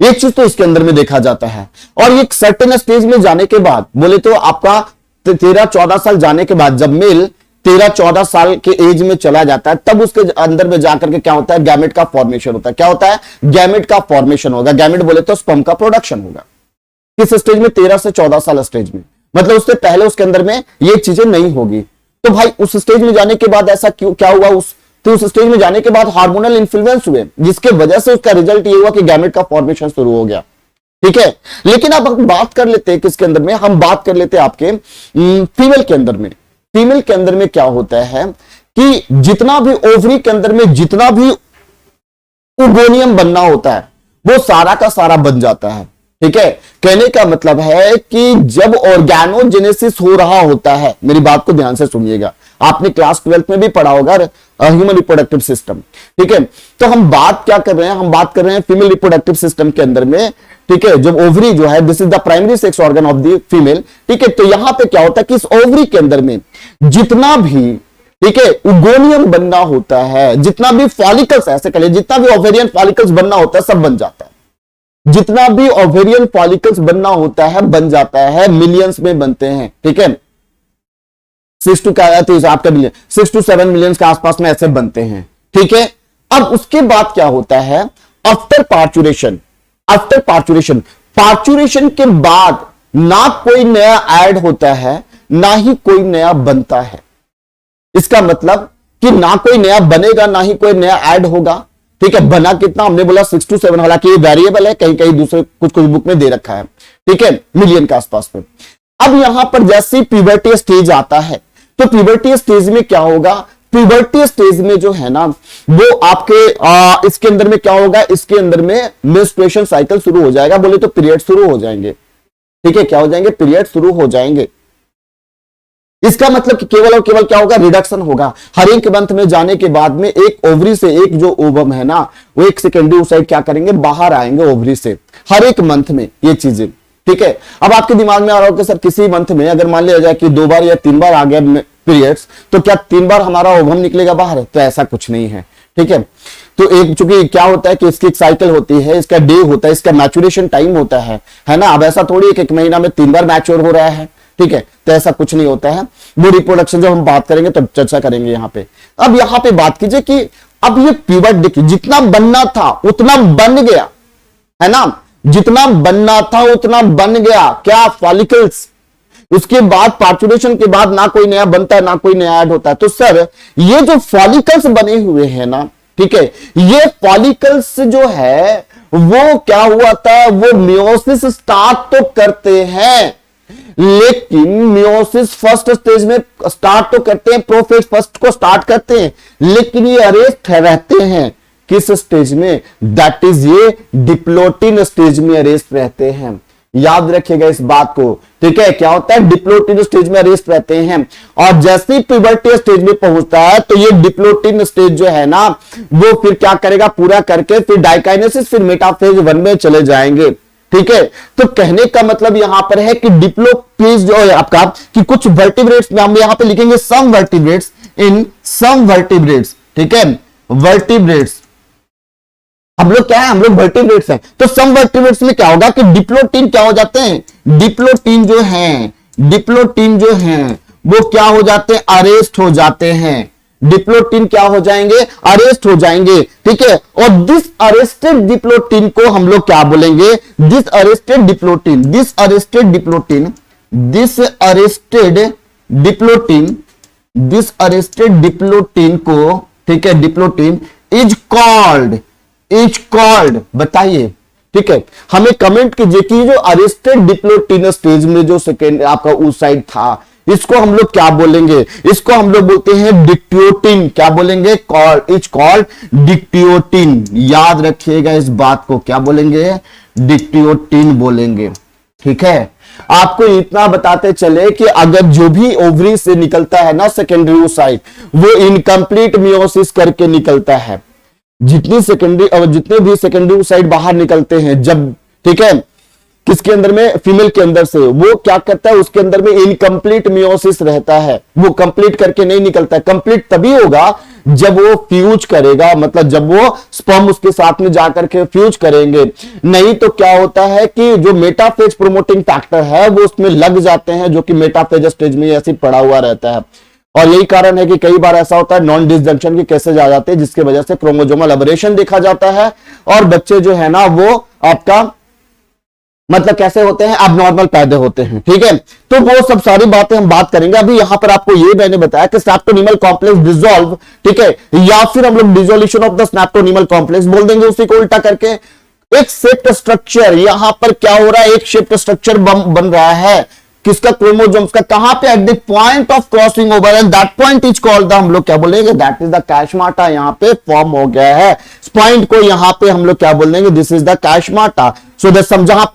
एक चीज तो इसके अंदर में देखा जाता है। और एक सर्टेन स्टेज में जाने के बाद, बोले तो आपका 13-14 साल जाने के बाद, जब मेल 13-14 साल के एज में चला जाता है तब उसके अंदर में जाकर के क्या होता है, गैमेट का फॉर्मेशन होता है। क्या होता है, गैमेट का फॉर्मेशन होगा। गैमेट बोले तो स्पर्म का प्रोडक्शन होगा। किस स्टेज में, 13 से 14 साल स्टेज में, मतलब उससे पहले उसके अंदर में ये चीजें नहीं होगी। तो भाई उस स्टेज में जाने के बाद ऐसा क्यों, क्या हुआ, तो उस स्टेज में जाने के बाद हार्मोनल इन्फ्लुएंस हुए, जिसके वजह से उसका रिजल्ट ये हुआ कि गैमेट का फॉर्मेशन शुरू हो गया, ठीक है। लेकिन अब हम बात कर लेते हैं किसके अंदर में, हम बात कर लेते हैं आपके फीमेल के अंदर में। फीमेल के अंदर में क्या होता है कि जितना भी ओवरी के अंदर में जितना भी ओगोनियम बनना होता है वो सारा का सारा बन जाता है, ठीक है। कहने का मतलब है कि जब ऑर्गेनोजेनेसिस हो रहा होता है, मेरी बात को ध्यान से सुनिएगा, आपने क्लास 12th में भी पढ़ा होगा ह्यूमन रिप्रोडक्टिव सिस्टम, ठीक है। तो हम बात क्या कर रहे हैं, हम बात कर रहे हैं फीमेल रिप्रोडक्टिव सिस्टम के अंदर में, ठीक है। जब ओवरी जो है, this is the primary sex organ of the female, ठीक है। तो यहां पे क्या होता है कि इस ओवरी के अंदर में जितना भी, ठीक है, उगोनियम बनना होता है, जितना भी फॉलिकल्स, ऐसे कह लीजिए जितना भी ओवेरियन फॉलिकल्स बनना होता है सब बन जाता है। जितना भी ओवेरियन फॉलिकल्स बनना होता है बन जाता है, मिलियंस में बनते हैं, ठीक है। 6 to 7 मिलियन के आसपास में ऐसे बनते हैं, ठीक है। अब उसके बाद क्या होता है, आफ्टर पार्चुरेशन, पार्चुरेशन के बाद ना कोई नया ऐड होता है ना ही कोई नया बनता है। इसका मतलब कि ना कोई नया बनेगा ना ही कोई नया ऐड होगा, ठीक है। बना कितना, हमने बोला 6 to 7, हालांकि ये वेरिएबल है, कहीं कहीं दूसरे कुछ बुक में दे रखा है, ठीक है, मिलियन के आसपास में। अब यहां पर जैसे प्यूबर्टी स्टेज आता है तो प्यूबर्टी स्टेज में क्या होगा, प्यूबर्टी स्टेज में जो है ना वो आपके इसके अंदर में क्या होगा, इसके अंदर में मेंस्ट्रुएशन साइकिल शुरू हो जाएगा, बोले तो पीरियड शुरू हो जाएंगे, ठीक है। क्या हो जाएंगे, पीरियड शुरू हो जाएंगे। इसका मतलब कि केवल और केवल क्या होगा, रिडक्शन होगा। हर एक मंथ में जाने के बाद में एक ओवरी से एक जो ओवम है ना, वो एक सेकेंडरी साइड क्या करेंगे, बाहर आएंगे ओवरी से, हर एक मंथ में ये चीजें, ठीक है। अब आपके दिमाग में आ रहा हो कि सर किसी मंथ में अगर मान लिया जाए कि 2 बार या 3 बार आ गया पीरियड्स, तो क्या 3 बार हमारा ओवम निकलेगा बाहर, तो ऐसा कुछ नहीं है, ठीक है। तो एक चूंकि क्या होता है कि इसकी एक साइकिल होती है, इसका डे होता है, इसका मैच्योरेशन टाइम होता है ना। अब ऐसा थोड़ी एक महीना में 3 बार मैच्योर हो रहा है, ठीक है, तो ऐसा कुछ नहीं होता है। वो रिप्रोडक्शन जब हम बात करेंगे तो चर्चा करेंगे यहां पे। अब यहां पे बात कीजिए कि अब ये प्यूबर्ट देखिए, जितना बनना था उतना बन गया, है ना, जितना बनना था उतना बन गया। क्या, फॉलिकल्स, उसके बाद पार्चुरेशन के बाद ना कोई नया बनता है ना कोई नया ऐड होता है। तो सर ये जो फॉलिकल्स बने हुए हैं ना, ठीक है, ये फॉलिकल्स जो है वो क्या हुआ था, वो मियोसिस स्टार्ट तो करते हैं, लेकिन मियोसिस फर्स्ट स्टेज में स्टार्ट तो करते हैं, प्रोफेज फर्स्ट को स्टार्ट करते हैं, लेकिन ये अरेस्ट रहते हैं किस स्टेज में, दैट इज ये डिप्लोटिन स्टेज में अरेस्ट रहते हैं। याद रखिएगा इस बात को, ठीक है। क्या होता है, डिप्लोटिन स्टेज में अरेस्ट रहते हैं, और जैसे ही प्यूबर्टी स्टेज में पहुंचता है तो ये डिप्लोटिन स्टेज जो है ना, वो फिर क्या करेगा, पूरा करके फिर डाइकाइनेसिस, फिर मेटाफेज 1 में चले जाएंगे, ठीक है। तो कहने का मतलब यहां पर है कि डिप्लोफेज जो है आपका, कि कुछ वर्टिब्रेट्स में हम यहां पे लिखेंगे सम वर्टिब्रेट्स, इन सम वर्टिब्रेट्स, ठीक है, वर्टिब्रेट्स, हम लोग क्या है, हम लोग वर्टिब्रेट्स हैं। तो सम वर्टिब्रेट्स में क्या होगा कि डिप्लोटिन क्या हो जाते हैं, डिप्लोटिन जो है वो क्या हो जाते हैं, अरेस्ट हो जाते हैं, डिप्लोटिन क्या हो जाएंगे, अरेस्ट हो जाएंगे, ठीक है। और दिस अरेस्टेड डिप्लोटिन को हम लोग क्या बोलेंगे, this arrested diplotene, this arrested diplotene, this arrested diplotene, this arrested diplotene को, ठीक है, डिप्लोटिन इज कॉल्ड, बताइए, ठीक है, हमें कमेंट कीजिए कि जो अरेस्टेड डिप्लोटिन स्टेज में जो सेकेंड आपका उस साइड था, इसको हम लोग क्या बोलेंगे, इसको हम लोग बोलते हैं डिक्टियोटिन, क्या बोलेंगे, इज कॉल्ड डिक्टियोटिन। याद रखिएगा इस बात को, क्या बोलेंगे, डिक्टियोटिन बोलेंगे, ठीक है। आपको इतना बताते चले कि अगर जो भी ओवरी से निकलता है ना सेकेंडरी ओसाइट, वो इनकम्प्लीट मियोसिस करके निकलता है। जितनी सेकेंडरी और जितने भी सेकेंडरी ओसाइट बाहर निकलते हैं जब, ठीक है, किसके अंदर में, फीमेल के अंदर से, वो क्या करता है, उसके अंदर में इनकम्प्लीट मियोसिस रहता है, वो कंप्लीट करके नहीं निकलता है। कंप्लीट तभी होगा जब वो फ्यूज करेगा, मतलब जब वो स्पर्म उसके साथ में जाकर के फ्यूज करेंगे, नहीं तो क्या होता है कि जो मेटाफेज प्रोमोटिंग फैक्टर है वो उसमें लग जाते हैं, जो कि मेटाफेज स्टेज में ऐसे पड़ा हुआ रहता है। और यही कारण है कि कई बार ऐसा होता है नॉन डिसजंक्शन के केसेस आ जाते हैं, जिसकी वजह से क्रोमोसोमल एबरेशन देखा जाता है, और बच्चे जो है ना वो आपका मतलब कैसे होते हैं, एबनॉर्मल पैदा होते हैं, ठीक है। तो वो सब सारी बातें हम बात करेंगे। अभी यहां पर आपको ये मैंने बताया कि स्नैप्टोनीमल कॉम्प्लेक्स डिसॉल्व, ठीक है, या फिर हम लोग dissolution of the synaptonemal complex बोल देंगे, उसी को उल्टा करके। एक शिफ्ट स्ट्रक्चर, यहां पर क्या हो रहा है, एक शिफ्ट स्ट्रक्चर बन रहा है, किसका, क्रोमोसोम्स का, कहां पे, at the point of crossing over, and that point is called the, हम लोग क्या बोलेंगे, दैट इज द कैशमाटा। यहां पे फॉर्म हो गया है इस पॉइंट को, यहां पे हम लोग क्या बोल देंगे, this is the chiasmata. So the sum, जहां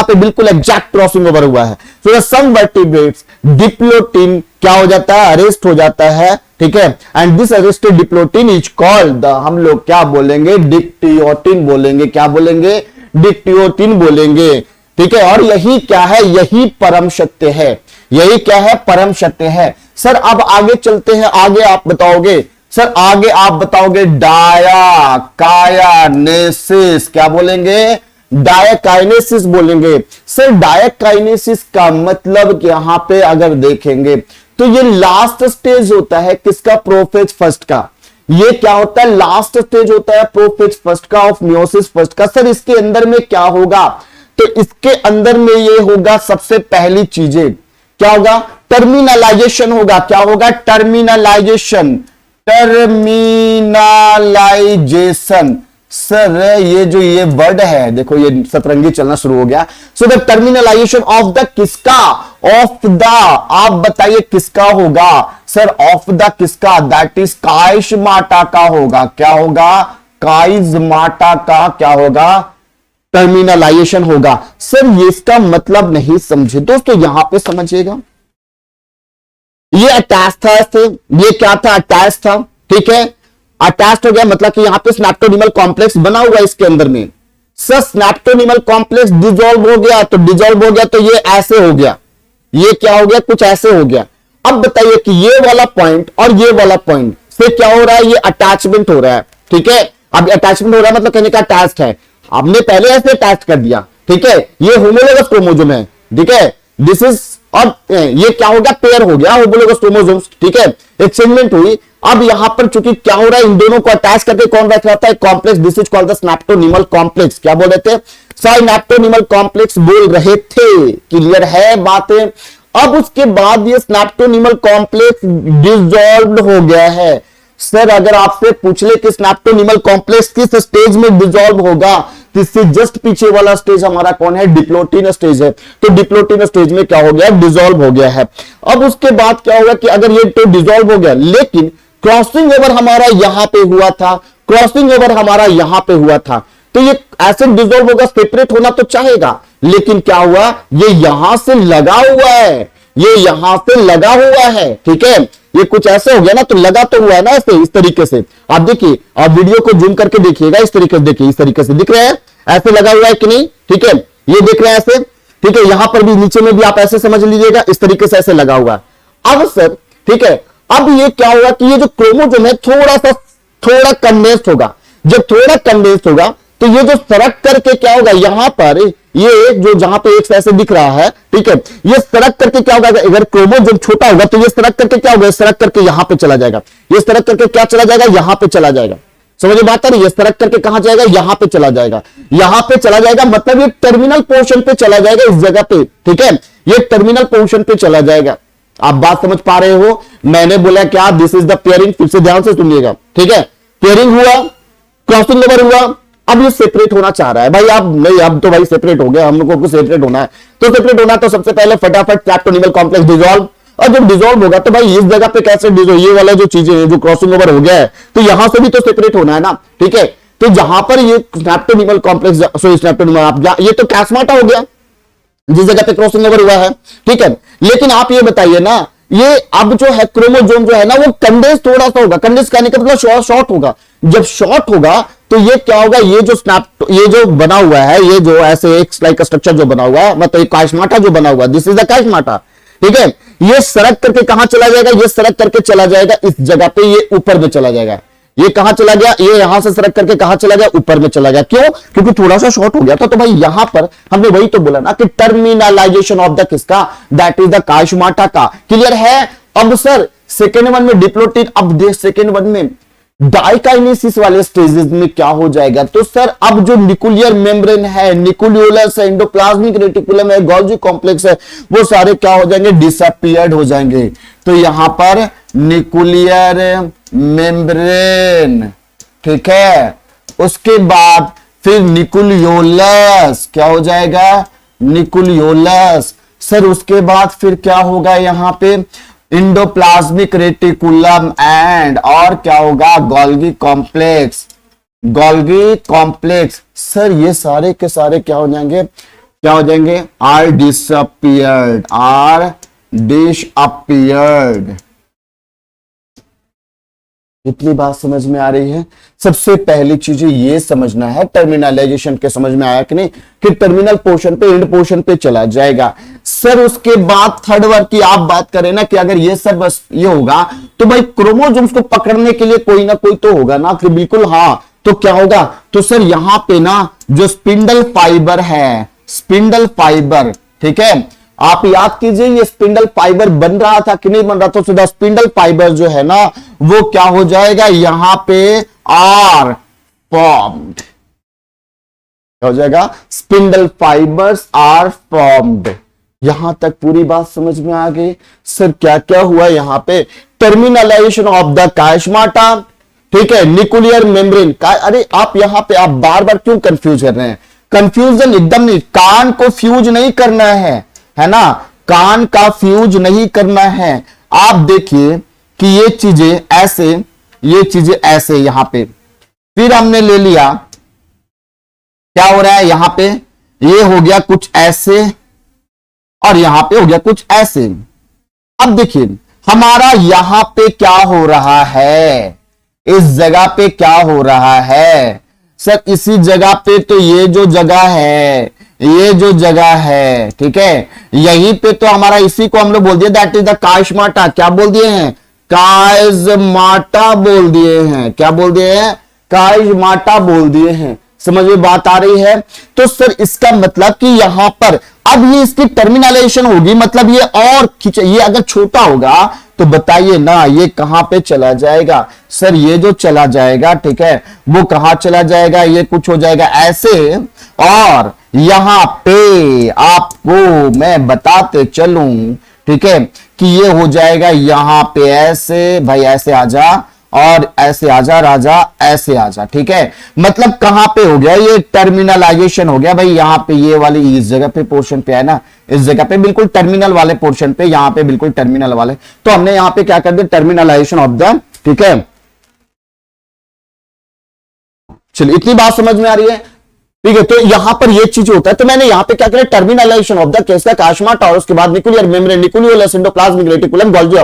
पे बिल्कुल एग्जैक्ट क्रॉसिंग ओवर हुआ है, so the sum vertebrates diplotene क्या हो जाता है, अरेस्ट हो जाता है, ठीक है। And this arrested diplotene is called the, हम लोग क्या बोलेंगे, डिक्टियोटिन बोलेंगे, क्या बोलेंगे, डिक्टियोटिन बोलेंगे, ठीक है। और यही क्या है, यही परम सत्य है, यही क्या है, परम सत्य है। सर अब आगे चलते हैं, आगे आप बताओगे, सर आगे आप बताओगे डायकाइनेसिस, क्या बोलेंगे, डायकाइनेसिस बोलेंगे। सर डायकाइनेसिस का मतलब यहां पे अगर देखेंगे तो ये लास्ट स्टेज होता है किसका, प्रोफेज फर्स्ट का। ये क्या होता है, लास्ट स्टेज होता है प्रोफेज फर्स्ट का, ऑफ मियोसिस फर्स्ट का। सर इसके अंदर में क्या होगा, तो इसके अंदर में ये होगा, सबसे पहली चीजें क्या होगा, टर्मिनलाइजेशन होगा, क्या होगा, टर्मिनलाइजेशन, टर्मिनलाइजेशन। सर ये जो ये वर्ड है, देखो ये सतरंगी चलना शुरू हो गया। So the terminalisation of the किसका, ऑफ द, आप बताइए किसका होगा, सर ऑफ द किसका, दैट इज काइशमाटा का होगा, क्या होगा, काइजमाटा का क्या होगा, टर्मिनलाइजेशन होगा। सर ये इसका मतलब नहीं समझे दोस्तों, यहां पे समझिएगा, ये अटैच था, ये क्या था, अटैच था, ठीक है, अटैच हो गया, मतलब कि यहां पे स्नैप्टोनीमल कॉम्प्लेक्स बना हुआ है इसके अंदर में। सर स्नैप्टोनीमल कॉम्प्लेक्स डिसॉल्व हो गया, तो डिसॉल्व हो गया तो ये ऐसे हो गया, ये क्या हो गया, कुछ ऐसे हो गया। अब बताइए कि ये वाला पॉइंट और ये वाला पॉइंट से क्या हो रहा है, ये अटैचमेंट हो रहा है, ठीक है। अब अटैचमेंट हो रहा है मतलब कहने का अटैच्ड है, हमने पहले ऐसे अटैच कर दिया, ठीक है। ये होमोलोगस क्रोमोसोम है, ठीक है, दिस इज, और ये क्या हो गया, पेयर हो गया होमोलोगस क्रोमोसोम्स, ठीक है, एक्सचेंजमेंट हुई। अब यहां पर चूंकि क्या हो रहा है, इन दोनों को अटैच करके कौन रख रहता है, complex, this is called the synaptonemal complex. क्या बोल रहे थे, स्नैप्टोनीमल कॉम्प्लेक्स बोल रहे थे, क्लियर है बातें। अब उसके बाद ये स्नैप्टोनिमल कॉम्प्लेक्स डिसॉल्व्ड हो गया है। सर अगर आपसे पूछ ले कि स्नैप्टोनिमल कॉम्प्लेक्स किस स्टेज में डिसॉल्व होगा, तो इससे जस्ट पीछे वाला स्टेज हमारा कौन है, डिप्लोटिन स्टेज है। तो डिप्लोटिन स्टेज में क्या हो गया, डिसॉल्व हो गया है। अब उसके बाद क्या होगा कि अगर ये तो डिसॉल्व हो गया, लेकिन क्रॉसिंग ओवर हमारा यहां पे हुआ था, क्रॉसिंग ओवर हमारा यहां पे हुआ था, तो ये एसिड डिसॉल्व होगा, सेपरेट होना तो चाहेगा, लेकिन क्या हुआ, ये यहां से लगा हुआ है, ये यहां से लगा हुआ है, ठीक है। ये कुछ ऐसे हो गया ना, तो लगा तो हुआ है ना ऐसे, इस तरीके से। आप देखिए, आप वीडियो को जूम करके देखिएगा, इस तरीके से देखिए, इस तरीके से दिख रहे हैं, ऐसे लगा हुआ है कि नहीं, ठीक है। ये देख रहे हैं ऐसे, ठीक है। यहां पर भी नीचे में भी आप ऐसे समझ लीजिएगा, इस तरीके से ऐसे लगा हुआ है। अब सर ठीक है, अब ये क्या होगा कि ये जो क्रोमोसोम है थोड़ा कंडेंस्ड होगा। जब थोड़ा कंडेंस्ड होगा तो ये जो सरक करके क्या होगा, यहां पर ये जो जहां पे एक ऐसे दिख रहा है, ठीक है, ये सरक करके क्या होगा, अगर क्रोमोसोम छोटा होगा तो ये सरक करके क्या होगा, सरक करके यहां पे चला जाएगा। ये सरक करके क्या चला जाएगा, यहां पे चला जाएगा। समझ बात है, ये सरक करके कहां जाएगा, यहां पे चला जाएगा। यहां पे चला जाएगा मतलब ये टर्मिनल पोर्शन पे चला जाएगा, इस जगह पे, ठीक है, ये टर्मिनल पोर्शन पे चला जाएगा। आप बात समझ पा रहे हो, मैंने बोला क्या, दिस इज द पेयरिंग, फिर से ध्यान से सुनिएगा, ठीक है। पेयरिंग हुआ, क्रॉसिंग ओवर हुआ, अब ये सेपरेट होना चाह रहा है भाई, अब नहीं, अब तो भाई सेपरेट हो गया, हम लोगों को सेपरेट होना है। तो सेपरेट होना तो सबसे पहले फटाफट स्नैप्टोनिमल कॉम्प्लेक्स डिसॉल्व, और जब डिसॉल्व होगा तो भाई इस जगह पे कैसे डिसॉल्व, ये वाला जो चीजें हैं, जो क्रॉसिंग ओवर हो गया है, तो यहां से भी तो सेपरेट होना है ना, ठीक है। तो जहां पर ये स्नैप्टोनिमल कॉम्प्लेक्स, सॉरी स्नैप्टोनिमल, आप ये तो कैस्माटा हो गया जिस जगह पे क्रॉसिंग ओवर हुआ है, ठीक है। लेकिन आप ये बताइए ना, ये अब जो है क्रोमोसोम जो है ना, वो कंडेंस थोड़ा सा होगा, कंडेंस कहने का मतलब शॉर्ट होगा। जब शॉर्ट होगा तो ये क्या होगा, ये जो ये जो बना हुआ है, ये जो ऐसे एक लाइक स्ट्रक्चर जो बना हुआ है, मतलब एक काइस्माटा जो बना हुआ है, दिस इज द काइस्माटा, ठीक है। ये सरक करके कहां चला जाएगा, ये सरक करके चला जाएगा इस जगह पे, ये ऊपर में चला जाएगा। ये कहां चला गया, ये यहां से सरक करके कहां चला गया, ऊपर में चला गया। क्यों, क्योंकि थोड़ा सा शॉर्ट हो गया था। तो भाई यहां पर हमने वही तो बोला ना कि टर्मिनलाइजेशन ऑफ द किसका, दैट इज द काइस्माटा का। क्लियर है। अब सर सेकेंड वन में डिप्लोटिन, अब देख सेकेंड वन में डाइकाइनेसिस वाले स्टेजेस में क्या हो जाएगा, तो सर अब जो निकुलियर मेम्ब्रेन है, निकुलियोलस है, एंडोप्लाज्मिक रेटिकुलम है, गोल्गी कॉम्प्लेक्स है, वो सारे क्या हो जाएंगे, डिसअपीयर्ड हो जाएंगे। तो यहां पर निकुलियर मेम्ब्रेन, ठीक है, उसके बाद फिर निकुलियोलस क्या हो जाएगा, निकुलियोलस। सर उसके बाद फिर क्या होगा, यहां पे इंडोप्लाज्मिक रेटिकुलम एंड और क्या होगा, Golgi complex, Golgi complex. Sir ये सारे के सारे क्या हो जाएंगे, क्या हो जाएंगे, आर डिसअपीयर्ड, आर डिसअपीयर्ड। इतनी बात समझ में आ रही है। सबसे पहली चीज ये समझना है, टर्मिनलाइजेशन के समझ में आया कि नहीं, कि टर्मिनल पोर्शन पे, एंड पोर्शन पे चला जाएगा। सर उसके बाद थर्ड वर्ड की आप बात करें ना, कि अगर ये सब ये होगा तो भाई क्रोमोसोम्स को पकड़ने के लिए कोई ना कोई तो होगा ना, कि बिल्कुल हाँ। तो क्या होगा, तो सर यहां पे ना जो स्पिंडल फाइबर है, स्पिंडल फाइबर, ठीक है, आप याद कीजिए ये स्पिंडल फाइबर बन रहा था कि नहीं बन रहा था। तो स्पिंडल फाइबर जो है ना, वो क्या हो जाएगा, यहां पे आर फॉर्म्ड, क्या हो जाएगा, स्पिंडल फाइबर्स आर फॉर्म्ड। यहां तक पूरी बात समझ में आ गई। सर क्या क्या हुआ यहां पे, टर्मिनलाइजेशन ऑफ द काइस्माटा, ठीक है, निकुलियर मेम्ब्रेन का। अरे आप यहां पे आप बार बार क्यों कंफ्यूज कर रहे हैं, कंफ्यूजन एकदम नहीं, कान को फ्यूज नहीं करना है ना, कान का फ्यूज नहीं करना है। आप देखिए कि ये चीजें ऐसे, ये चीजें ऐसे, यहां पे फिर हमने ले लिया, क्या हो रहा है यहां पे, ये हो गया कुछ ऐसे और यहां पे हो गया कुछ ऐसे। अब देखिए हमारा यहां पे क्या हो रहा है, इस जगह पे क्या हो रहा है, सर इसी जगह पे, तो ये जो जगह है, ये जो जगह है, ठीक है, यहीं पे तो हमारा, इसी को हम लोग बोल दिए दैट इज द काइस्माटा। क्या बोल दिए हैं, काइस्माटा बोल दिए हैं, क्या बोल दिए हैं, काइस्माटा बोल दिए हैं। समझ में बात आ रही है। तो सर इसका मतलब कि यहां पर अब ये इसकी टर्मिनलाइजेशन होगी, मतलब ये और ये अगर छोटा होगा तो बताइए ना ये कहां पे चला जाएगा। सर ये जो चला जाएगा, ठीक है, वो कहां चला जाएगा, ये कुछ हो जाएगा ऐसे, और यहां पे आपको मैं बताते चलूं, ठीक है, कि ये हो जाएगा यहां पे ऐसे, भाई ऐसे आजा और ऐसे आजा राजा, ऐसे आजा, ठीक है। मतलब कहां पे हो गया ये टर्मिनलाइजेशन हो गया भाई, यहां पे ये वाली इस जगह पे पोर्शन पे है ना, इस जगह पे बिल्कुल टर्मिनल वाले पोर्शन पे, यहां पे बिल्कुल टर्मिनल वाले, तो हमने यहां पे क्या कर दिया, टर्मिनलाइजेशन ऑफ द, ठीक है। चलिए इतनी बात समझ में आ रही है, ठीक है। तो यहां पर ये चीज होता है, तो मैंने यहां पे क्या किया, टर्मिनलाइजेशन ऑफ द केस का काशमाटा और उसके बाद nuclear membrane, nucleolus, endoplasmic reticulum, Golgi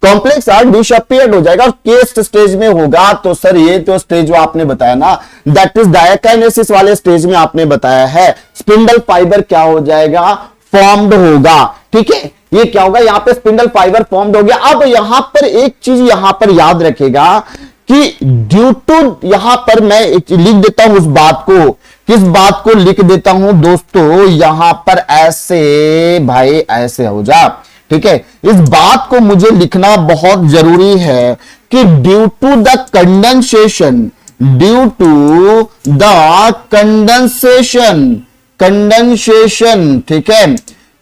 complex art disappeared हो जाएगा और केस्ट स्टेज में होगा। तो सर ये तो स्टेज आपने बताया ना, दैट इज डायकाइनेसिस वाले स्टेज में आपने बताया है, स्पिंडल फाइबर क्या हो जाएगा, फॉर्म्ड होगा, ठीक है। ये क्या होगा, यहां पे स्पिंडल फाइबर फॉर्म्ड हो गया। अब यहां पर एक चीज यहां पर याद रखेगा कि ड्यू टू, यहां पर मैं लिख देता हूं उस बात को, किस बात को लिख देता हूं दोस्तों, यहां पर ऐसे भाई ऐसे हो जा, ठीक है। इस बात को मुझे लिखना बहुत जरूरी है कि due to the condensation, due to the condensation, ठीक है,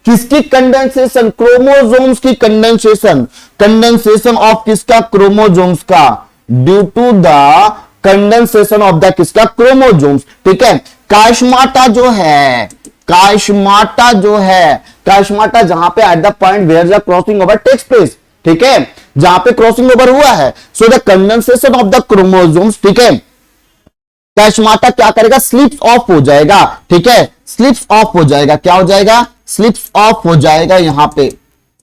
किसकी कंडेंसेशन, क्रोमोसोम्स की कंडेंसेशन ऑफ किसका, क्रोमोसोम्स का, due to the condensation of the किसका, क्रोमोसोम्स, ठीक है। काशमाटा जो है, काशमाटा जहां पे at the point where the crossing over takes place, ठीक है, जहां पे क्रॉसिंग ओवर हुआ है, so the condensation of the chromosomes, ठीक है, काशमाटा क्या करेगा, स्लिप्स ऑफ हो जाएगा, ठीक है, स्लिप्स ऑफ हो जाएगा, क्या हो जाएगा, स्लिप्स ऑफ हो जाएगा, यहां पे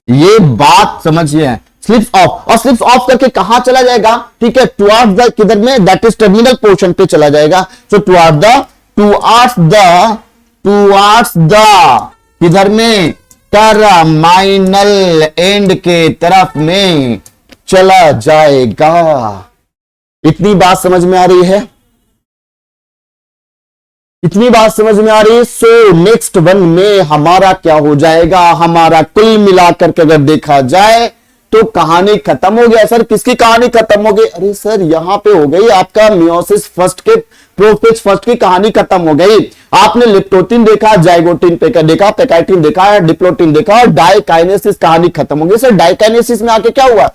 ये बात समझिए, स्लिप्स ऑफ, और स्लिप्स ऑफ करके कहां चला जाएगा, ठीक है, टुवर्ड्स द, किधर में, दैट इज टर्मिनल पोर्शन पे चला जाएगा, सो टुवर्ड्स द किधर में, टर्मिनल एंड के तरफ में चला जाएगा। इतनी बात समझ में आ रही है, इतनी बात समझ में आ रही है। सो नेक्स्ट वन में हमारा क्या हो जाएगा, हमारा कुल मिलाकर के अगर देखा जाए तो कहानी खत्म हो गया। सर किसकी कहानी खत्म हो गई, अरे सर यहां पे हो गई आपका मियोसिस फर्स्ट के, प्रोफेज फर्स्ट की कहानी खत्म हो गई। आपने लिप्टोटिन देखा, जाइगोटिन देखा, पेकाइटिन देखा, डिप्लोटिन देखा और डाइकाइनेसिस कहानी खत्म हो गई। सर डाइकाइनेसिस में आके क्या हुआ,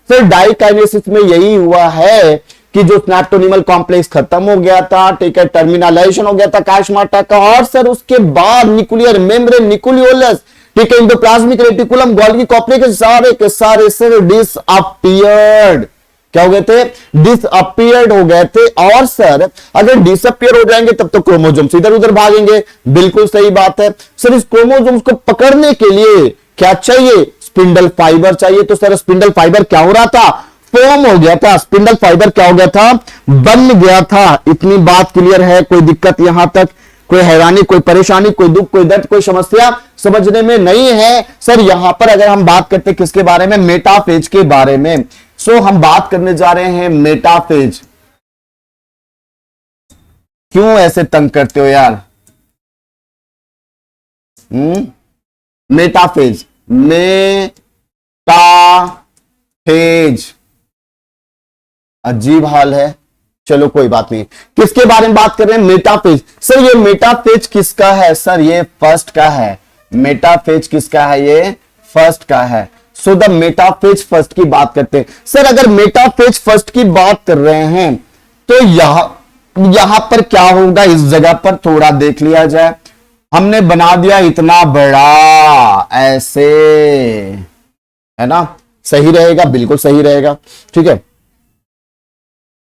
सर डाइकाइनेसिस में यही हुआ है कि जो स्नैप्टोनिमल कॉम्प्लेक्स खत्म हो गया था, ठीक है, टर्मिनलाइजेशन हो गया था काशमाटा का, और सर उसके बाद न्यूक्लियर मेम्ब्रेन, न्यूक्लियोलस, ठीक है, एंडोप्लाज्मिक रेटिकुलम, गोल्गी कॉम्प्लेक्स सारे के सारे सर डिसअपीयर्ड, क्या हो गए थे, डिसअपीयर्ड हो गए थे। और सर अगर डिसअपीयर हो जाएंगे तब तो क्रोमोसोम्स इधर उधर भागेंगे, बिल्कुल सही बात है। सर इस क्रोमोसोम्स को पकड़ने के लिए क्या चाहिए, स्पिंडल फाइबर चाहिए। तो सर स्पिंडल फाइबर क्या हो रहा था, फॉर्म हो गया था, स्पिंडल फाइबर क्या हो गया था, बन गया था। इतनी बात क्लियर है, कोई दिक्कत यहां तक, कोई हैरानी, कोई परेशानी, कोई दुख, कोई दर्द, कोई समस्या समझने में नहीं है। सर यहां पर अगर हम बात करते हैं किसके बारे में, मेटाफेज के बारे में। सो हम बात करने जा रहे हैं मेटाफेज। क्यों ऐसे तंग करते हो यार, मेटाफेज, मेटाफेज अजीब हाल है, चलो कोई बात नहीं। किसके बारे में बात कर रहे हैं, मेटाफेज। सर ये मेटाफेज किसका है, सर ये फर्स्ट का है। मेटाफेज किसका है, ये फर्स्ट का है। सो द मेटाफेज फर्स्ट की बात करते हैं। सर अगर मेटाफेज फर्स्ट की बात कर रहे हैं तो यहां पर क्या होगा, इस जगह पर थोड़ा देख लिया जाए। हमने बना दिया इतना बड़ा ऐसे, है ना, सही रहेगा, बिल्कुल सही रहेगा, ठीक है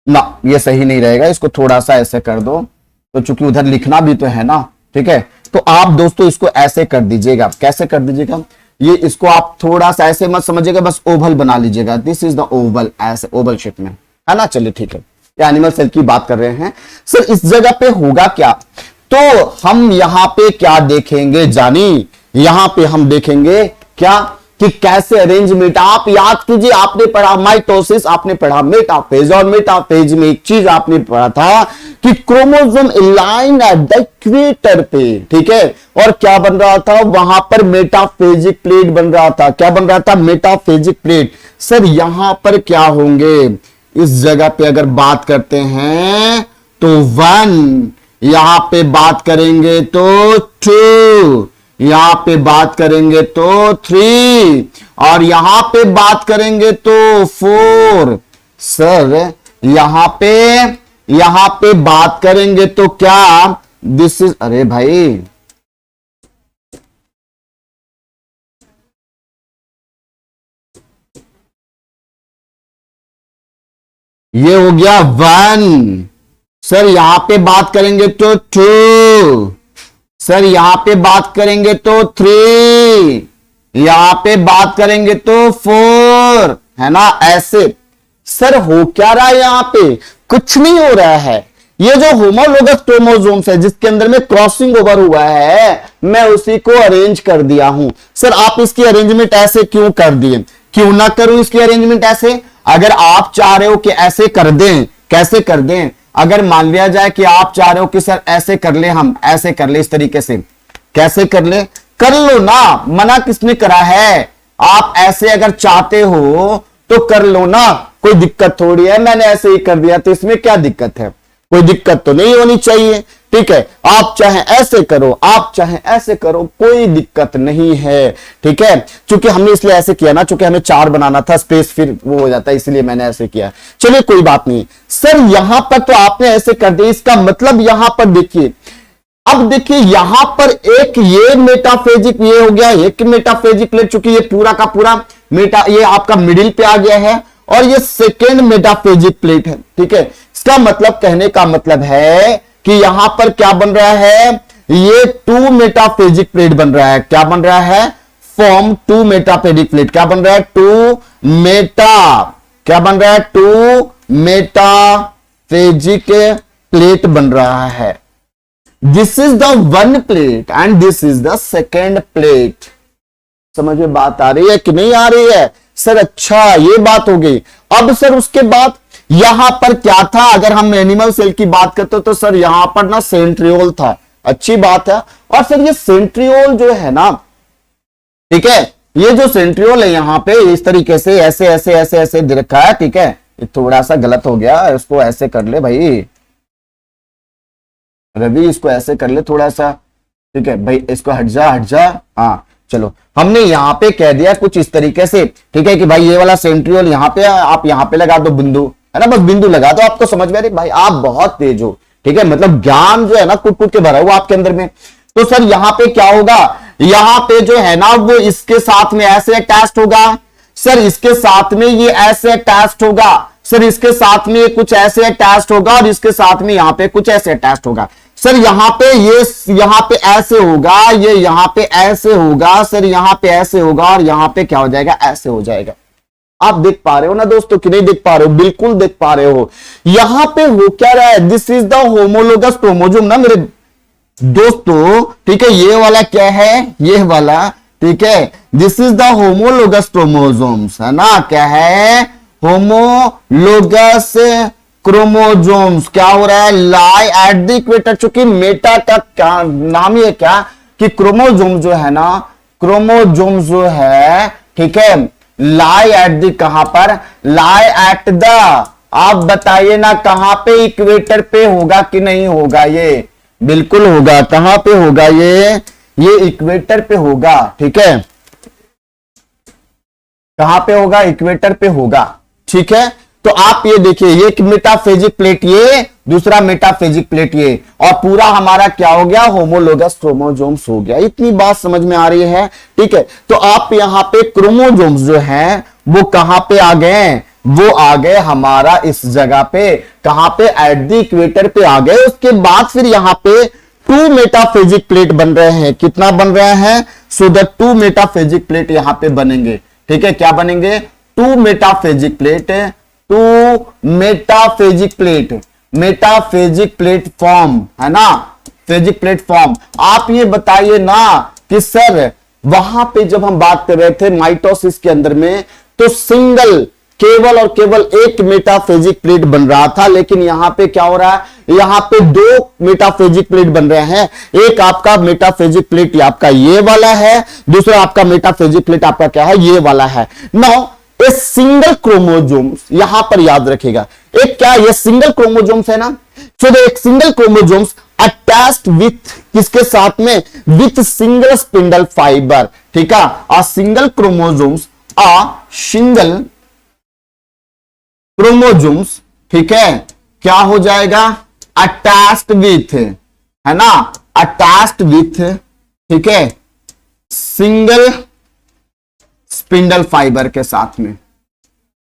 ना, ये सही नहीं रहेगा, इसको थोड़ा सा ऐसे कर दो, तो चूंकि उधर लिखना भी तो है ना, ठीक है। तो आप दोस्तों इसको ऐसे कर दीजिएगा, कैसे कर दीजिएगा, ये इसको आप थोड़ा सा ऐसे मत समझिएगा, बस ओवल बना लीजिएगा, दिस इज द ओवल, ऐसे ओवल शेप में, है ना। चलिए ठीक है, ये एनिमल सेल की बात कर रहे हैं। सर इस जगह पे होगा क्या, तो हम यहां पे क्या देखेंगे जानी, यहां पे हम देखेंगे क्या कि कैसे अरेंजमेंट, आप याद कीजिए, आपने पढ़ा माइटोसिस, आपने पढ़ा मेटाफेज, और मेटाफेज में एक चीज आपने पढ़ा था कि chromosome align at the equator पे, ठीक है, और क्या बन रहा था वहां पर, मेटाफेजिक प्लेट बन रहा था। क्या बन रहा था, मेटाफेजिक प्लेट। सर यहां पर क्या होंगे, इस जगह पे अगर बात करते हैं तो 1, यहां पे बात करेंगे तो 2, यहां पे बात करेंगे तो 3 और यहां पे बात करेंगे तो 4। सर यहां पे बात करेंगे तो क्या दिस इज, अरे भाई ये हो गया 1। सर यहां पे बात करेंगे तो 2। सर यहां पे बात करेंगे तो 3। यहां पे बात करेंगे तो 4, है ना, ऐसे। सर हो क्या रहा है यहां पे? कुछ नहीं हो रहा है। ये जो होमोलोगस क्रोमोसोम्स है जिसके अंदर में क्रॉसिंग ओवर हुआ है, मैं उसी को अरेंज कर दिया हूं। सर आप इसकी अरेंजमेंट ऐसे क्यों कर दिए? क्यों ना करूं इसकी अरेंजमेंट ऐसे? अगर आप चाह रहे हो कि ऐसे कर दें, कैसे कर दें? अगर मान लिया जाए कि आप चाह रहे हो कि सर ऐसे कर ले, हम ऐसे कर ले, इस तरीके से कैसे कर ले? कर लो ना, मना किसने करा है? आप ऐसे अगर चाहते हो तो कर लो ना, कोई दिक्कत थोड़ी है। मैंने ऐसे ही कर दिया तो इसमें क्या दिक्कत है? कोई दिक्कत तो नहीं होनी चाहिए, ठीक है। आप चाहे ऐसे करो, आप चाहे ऐसे करो, कोई दिक्कत नहीं है, ठीक है। चूंकि हमने इसलिए ऐसे किया ना, चूंकि हमें 4 बनाना था, स्पेस फिर वो हो जाता है, इसलिए मैंने ऐसे किया। चलिए कोई बात नहीं। सर यहां पर तो आपने ऐसे कर दिया, इसका मतलब यहां पर देखिए, अब देखिए यहां पर एक ये मेटाफेजिक, ये हो गया एक मेटाफेजिक प्लेट, चूंकि ये पूरा का पूरा ये आपका मिडिल पे आ गया है, और ये सेकेंड मेटाफेजिक प्लेट है, ठीक है। इसका मतलब, कहने का मतलब है कि यहां पर क्या बन रहा है? ये 2 मेटाफेजिक प्लेट बन रहा है। क्या बन रहा है? Form 2 metaphasic plate. क्या बन रहा है? 2 मेटाफेजिक प्लेट बन रहा है। This is the 1 plate and this is the second plate. समझ में बात आ रही है कि नहीं आ रही है? सर अच्छा, ये बात हो गई। अब सर उसके बाद यहां पर क्या था? अगर हम एनिमल सेल की बात करते तो सर यहां पर ना सेंट्रियोल था। अच्छी बात है। और सर ये सेंट्रियोल जो है ना, ठीक है, ये जो सेंट्रियोल है यहां पे इस तरीके से ऐसे ऐसे ऐसे ऐसे दे रखा है, ठीक है। थोड़ा सा गलत हो गया, इसको ऐसे कर ले भाई रवि, इसको ऐसे कर ले थोड़ा सा, ठीक है भाई, इसको हट जा। हाँ चलो, हमने यहां पे कह दिया कुछ इस तरीके से, ठीक है, कि भाई ये वाला सेंट्रियोल यहां पे, आप यहां पे लगा दो बिंदु, है ना, बस बिंदु लगा दो, आपको समझ में आ रही? भाई आप बहुत तेज हो, ठीक है, मतलब ज्ञान जो है ना कुट कुट के भरा हुआ आपके अंदर में। तो सर यहां पे क्या होगा? यहां पे जो है ना वो इसके साथ में ऐसे अटैच्ड होगा। सर इसके साथ में ये ऐसे अटैच्ड होगा। सर इसके साथ में ये कुछ ऐसे अटैच्ड होगा, और इसके साथ में यहां पे कुछ ऐसे अटैच्ड होगा। सर यहां पे ये यहां पे ऐसे होगा, ये यहां पे ऐसे होगा, सर यहां पे ऐसे होगा, और यहां पे क्या हो जाएगा? ऐसे हो जाएगा। आप देख पा रहे हो ना दोस्तों कि नहीं देख पा रहे हो? बिल्कुल देख पा रहे हो। यहां पे हो क्या रहा है? This is the homologous chromosome ना मेरे दोस्तों, ठीक है। ये वाला क्या है? ये वाला, ठीक है, this is the homologous chromosomes, है ना। क्या है? Homologous chromosomes. क्या हो रहा है? Lie at the equator. चूंकि मेटा का क्या नाम ही है क्या कि क्रोमोसोम जो है ना, क्रोमोसोम जो है, ठीक है, लाई एट द, कहां पर? लाई एट द, आप बताइए ना कहां पे? इक्वेटर पे होगा कि नहीं होगा? ये बिल्कुल होगा। कहां पे होगा? ये इक्वेटर पे होगा, ठीक है। कहां पे होगा? इक्वेटर पे होगा, ठीक है। तो आप ये देखिए, ये एक मेटाफेजिक प्लेट, ये दूसरा मेटाफेजिक प्लेट, ये, और पूरा हमारा क्या हो गया? होमोलोगस क्रोमोसोम्स हो गया। इतनी बात समझ में आ रही है, ठीक है। तो आप यहां पे क्रोमोसोम्स जो हैं वो कहां पे आ गए? वो आ गए हमारा इस जगह पे, कहां पे? एट द इक्वेटर पे आ गए। उसके बाद फिर यहां पे 2 मेटाफेजिक प्लेट बन रहे हैं। कितना बन रहे हैं? सो द 2 मेटाफेजिक प्लेट यहां पे बनेंगे, ठीक है। क्या बनेंगे? 2 metaphasic plate, 2 metaphasic plate, metaphasic platform, है ना, फेजिक प्लेटफॉर्म। आप ये बताइए ना कि सर वहां पे जब हम बात कर रहे थे माइटोसिस के अंदर में, तो सिंगल, केवल और केवल एक मेटाफेजिक प्लेट बन रहा था, लेकिन यहां पे क्या हो रहा है? यहां पे 2 मेटाफेजिक प्लेट बन रहे हैं। एक आपका मेटाफेजिक प्लेट आपका ये वाला है, दूसरा आपका मेटाफेजिक प्लेट आपका क्या है? ये वाला है। नाउ ए सिंगल क्रोमोसोम्स, यहां पर याद रखेगा, एक क्या ये सिंगल क्रोमोसोम्स है ना, सो एक सिंगल क्रोमोसोम्स अटैच्ड विथ किसके साथ में, विथ सिंगल स्पिंडल फाइबर, ठीक है। आ सिंगल क्रोमोजोम्स, सिंगल क्रोमोजोम्स, ठीक है, क्या हो जाएगा, अटैच्ड विथ, है ना, अटैच्ड विथ, ठीक है, सिंगल स्पिंडल फाइबर के साथ में।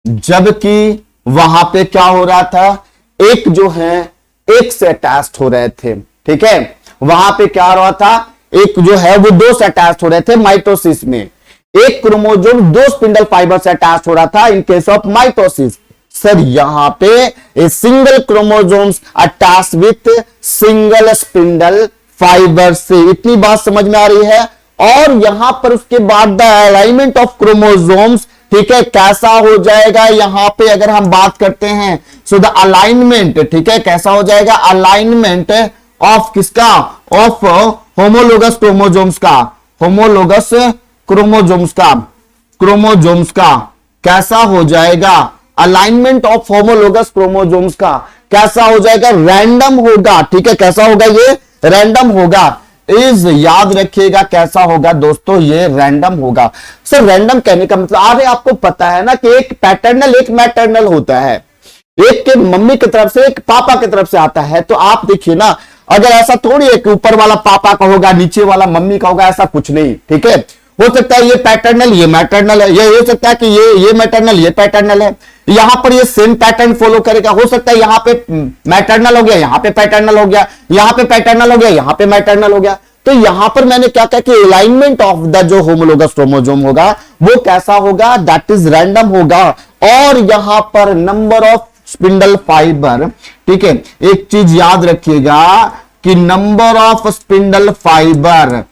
जबकि वहां पे क्या हो रहा था, एक जो है एक से अटैच्ड हो रहे थे, ठीक है, वहां पे क्या हो रहा था, एक जो है वो दो से अटैच्ड हो रहे थे माइटोसिस में, एक क्रोमोजोम दो स्पिंडल फाइबर से अटैच हो रहा था in case of mitosis. Sir यहां पे single chromosomes attach with single spindle fibre से, इतनी बात समझ में आ रही है। और यहां पर उसके बाद द अलाइनमेंट ऑफ क्रोमोजोम्स, ठीक है, कैसा हो जाएगा, यहां पे अगर हम बात करते हैं, सो द अलाइनमेंट, ठीक है, कैसा हो जाएगा, अलाइनमेंट ऑफ किसका, ऑफ होमोलोगस क्रोमोजोम्स का, होमोलोगस क्रोमोजोम्स का कैसा हो जाएगा, अलाइनमेंट ऑफ होमोलोगस क्रोमोजोम्स का कैसा हो जाएगा, रैंडम होगा, ठीक है, कैसा होगा, ये रैंडम होगा। इज याद रखिएगा कैसा होगा दोस्तों, ये रैंडम होगा। सर रैंडम कहने का मतलब, अरे आपको पता है ना कि एक पैटर्नल एक मैटरनल होता है, एक के मम्मी की तरफ से एक पापा की तरफ से आता है। तो आप देखिए ना, अगर ऐसा थोड़ी है कि ऊपर वाला पापा का होगा नीचे वाला मम्मी का होगा, ऐसा कुछ नहीं, ठीक है। हो सकता है ये पैटर्नल ये मैटरनल है, ये हो सकता है कि ये मैटरनल ये पैटर्नल है, यहां पर ये सेम पैटर्न फॉलो करेगा। हो सकता है यहां पे मैटरनल हो गया, यहां पे पैटर्नल हो गया, यहां पे पैटर्नल हो गया, यहां पे मैटरनल हो गया। तो यहां पर मैंने क्या कहा कि अलाइनमेंट ऑफ द जो होमोलोगस क्रोमोसोम होगा वो कैसा होगा, दैट इज रैंडम होगा। और यहां पर नंबर ऑफ स्पिंडल फाइबर, ठीक है, एक चीज याद रखिएगा कि नंबर ऑफ स्पिंडल फाइबर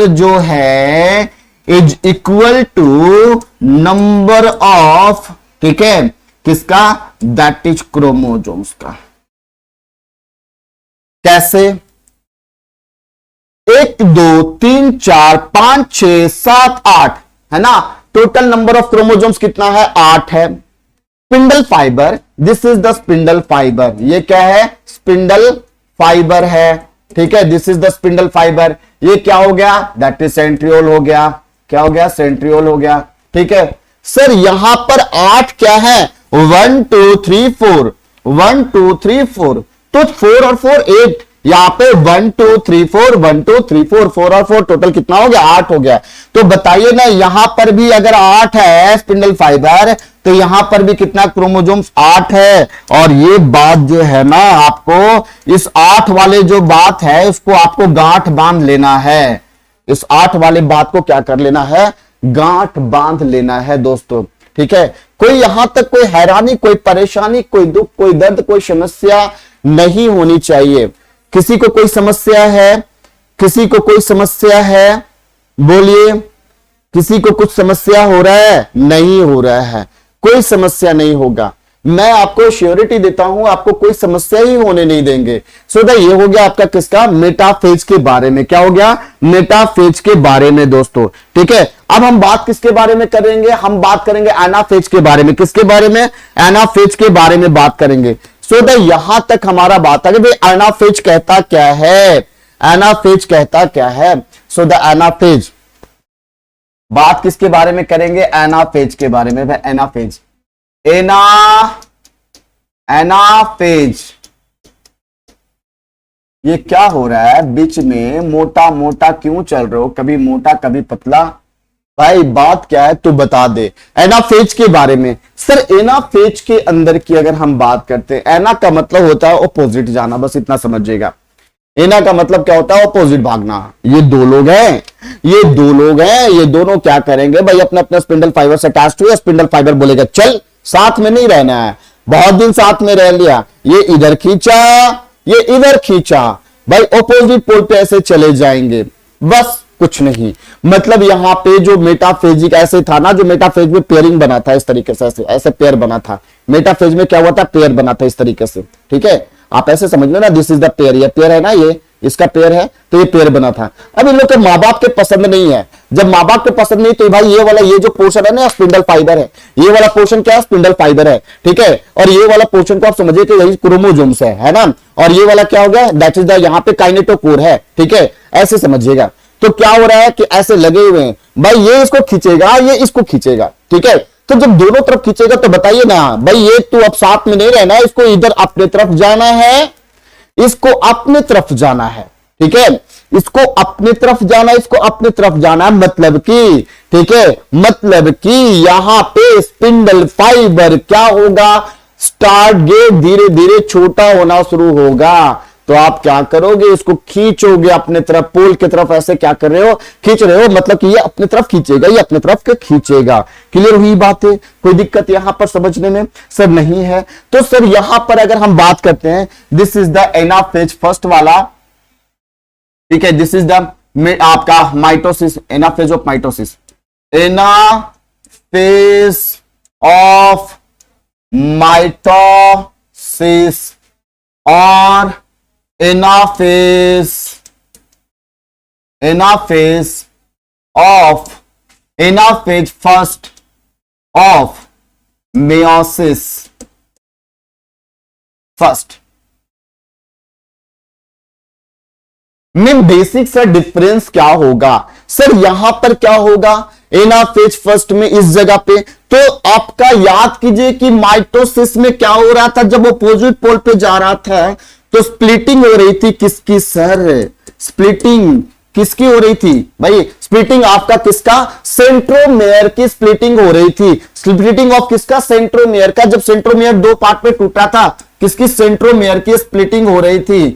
जो है is equal to number of, ठीक है, किसका, दैट इज क्रोमोजोम्स का। कैसे, 1 2 3 4 5 6 7 8 है ना, टोटल नंबर ऑफ क्रोमोजोम्स कितना है, 8 है। Spindle fibre, this is the spindle fibre, ये क्या है, स्पिंडल फाइबर है, ठीक है, this is the spindle fibre. ये क्या हो गया, दैट इज सेंट्रियोल हो गया, क्या हो गया, सेंट्रियोल हो गया, ठीक है। सर यहां पर 8 क्या है, 1 2 3 4, 1 2 3 4, तो 4 और 4 8, यहां पे 1 2 3 4, 1 2 3 4, 4 और 4 टोटल कितना हो गया, 8 हो गया। तो बताइए ना, यहां पर भी अगर 8 है स्पिंडल फाइबर, तो यहां पर भी कितना क्रोमोजोम्स, 8 है। और ये बात जो है ना, आपको इस 8 वाले जो बात है उसको आपको गांठ बांध लेना है, इस 8 वाले बात को क्या कर लेना है, गांठ बांध लेना है दोस्तों, ठीक है। कोई यहां तक कोई हैरानी, कोई परेशानी, कोई दुख, कोई दर्द, कोई समस्या नहीं होनी चाहिए। किसी को कोई समस्या है, किसी को कोई समस्या है, बोलिए, किसी को कुछ समस्या हो रहा है, नहीं हो रहा है, कोई समस्या नहीं होगा। मैं आपको श्योरिटी देता हूं, आपको कोई समस्या ही होने नहीं देंगे। सो द ये हो गया आपका किसका, मेटाफेज के बारे में। क्या हो गया, मेटाफेज के बारे में दोस्तों, ठीक है। अब हम बात किसके बारे में करेंगे, हम बात करेंगे एनाफेज के बारे में। किसके बारे में, एनाफेज के बारे में बात करेंगे। सो द यहां तक हमारा बात है कि भाई एनाफेज कहता क्या है, एनाफेज कहता क्या है। सो द एनाफेज, बात किसके बारे में करेंगे, एनाफेज के बारे में। एनाफेज, एनाफेज, ये क्या हो रहा है बीच में, मोटा मोटा क्यों चल रहे हो, कभी मोटा कभी पतला, भाई बात क्या है तू बता दे। एनाफेज के बारे में, सर एनाफेज के अंदर की अगर हम बात करते हैं, एना का मतलब होता है ऑपोजिट जाना, बस इतना समझिएगा। एना का मतलब क्या होता है, ऑपोजिट भागना। ये दो लोग हैं, ये दोनों क्या करेंगे भाई, अपने अपने स्पिंडल फाइबर से अटैच्ड हुए, स्पिंडल फाइबर बोलेगा चल साथ में नहीं रहना है, बहुत दिन साथ में रह लिया, ये इधर खींचा, ये इधर खींचा, भाई ऑपोजिट पोल पे ऐसे चले जाएंगे, बस कुछ नहीं। मतलब यहां पे जो मेटाफेजिक ऐसे था ना, जो मेटाफेज में पेयरिंग बना था इस तरीके से, ऐसे पेयर बना था। मेटाफेज में क्या हुआ था, पेयर बना था इस तरीके से, ठीक है। आप ऐसे समझ लो ना, दिस इज द पेयर, ये पेयर है ना, ये इसका पेयर है, तो ये पेयर बना था। अब इन लोग के माँ बाप के पसंद नहीं है, जब माँ बाप के पसंद नहीं तो भाई ये वाला, ये जो पोर्शन है ना स्पिंडल फाइबर है, ये वाला पोर्शन क्या है, स्पिंडल फाइबर है, ठीक है। और ये वाला पोर्शन को आप समझिए कि यही क्रोमोसोम्स है ना। और ये वाला क्या हो गया, दैट इज द, यहाँ पे काइनेटोकोर है, ठीक है, ऐसे समझिएगा। तो क्या हो रहा है कि ऐसे लगे हुए हैं भाई, ये इसको खींचेगा, ये इसको खींचेगा, ठीक है। तो जब दोनों तरफ खींचेगा तो बताइए ना भाई, ये तो अब साथ में नहीं रहना है, इसको इधर अपने तरफ जाना है, इसको अपने तरफ जाना है, ठीक है, इसको अपने तरफ जाना, इसको अपने तरफ जाना है, मतलब कि, ठीक है, मतलब कि यहां पे स्पिंडल फाइबर क्या होगा, स्टार्ट गेट धीरे धीरे छोटा होना शुरू होगा। तो आप क्या करोगे, इसको खींचोगे अपने तरफ, पोल की तरफ, ऐसे क्या कर रहे हो, खींच रहे हो, मतलब कि ये अपने तरफ खींचेगा, ये अपने तरफ के खींचेगा। क्लियर हुई बात है, कोई दिक्कत यहां पर समझने में सर नहीं है। तो सर यहां पर अगर हम बात करते हैं, this is the anaphase first वाला, ठीक है, दिस इज द आपका mitosis, anaphase of mitosis, anaphase of mitosis और anaphase first of meiosis first में बेसिक सा डिफरेंस क्या होगा सर, यहां पर क्या होगा, एनाफेज फर्स्ट में इस जगह पे, तो आपका याद कीजिए कि माइटोसिस में क्या हो रहा था, जब अपोजिट पोल पे जा रहा था तो स्प्लिटिंग हो रही थी, किसकी सर, स्प्लिटिंग किसकी हो रही थी भाई, स्प्लिटिंग आपका किसका, सेंट्रोमेयर की स्प्लिटिंग हो रही थी। स्प्लिटिंग ऑफ किसका, सेंट्रोमेयर का। जब सेंट्रोमेयर दो पार्ट में टूटा था, किसकी, सेंट्रोमेयर की स्प्लिटिंग हो रही थी,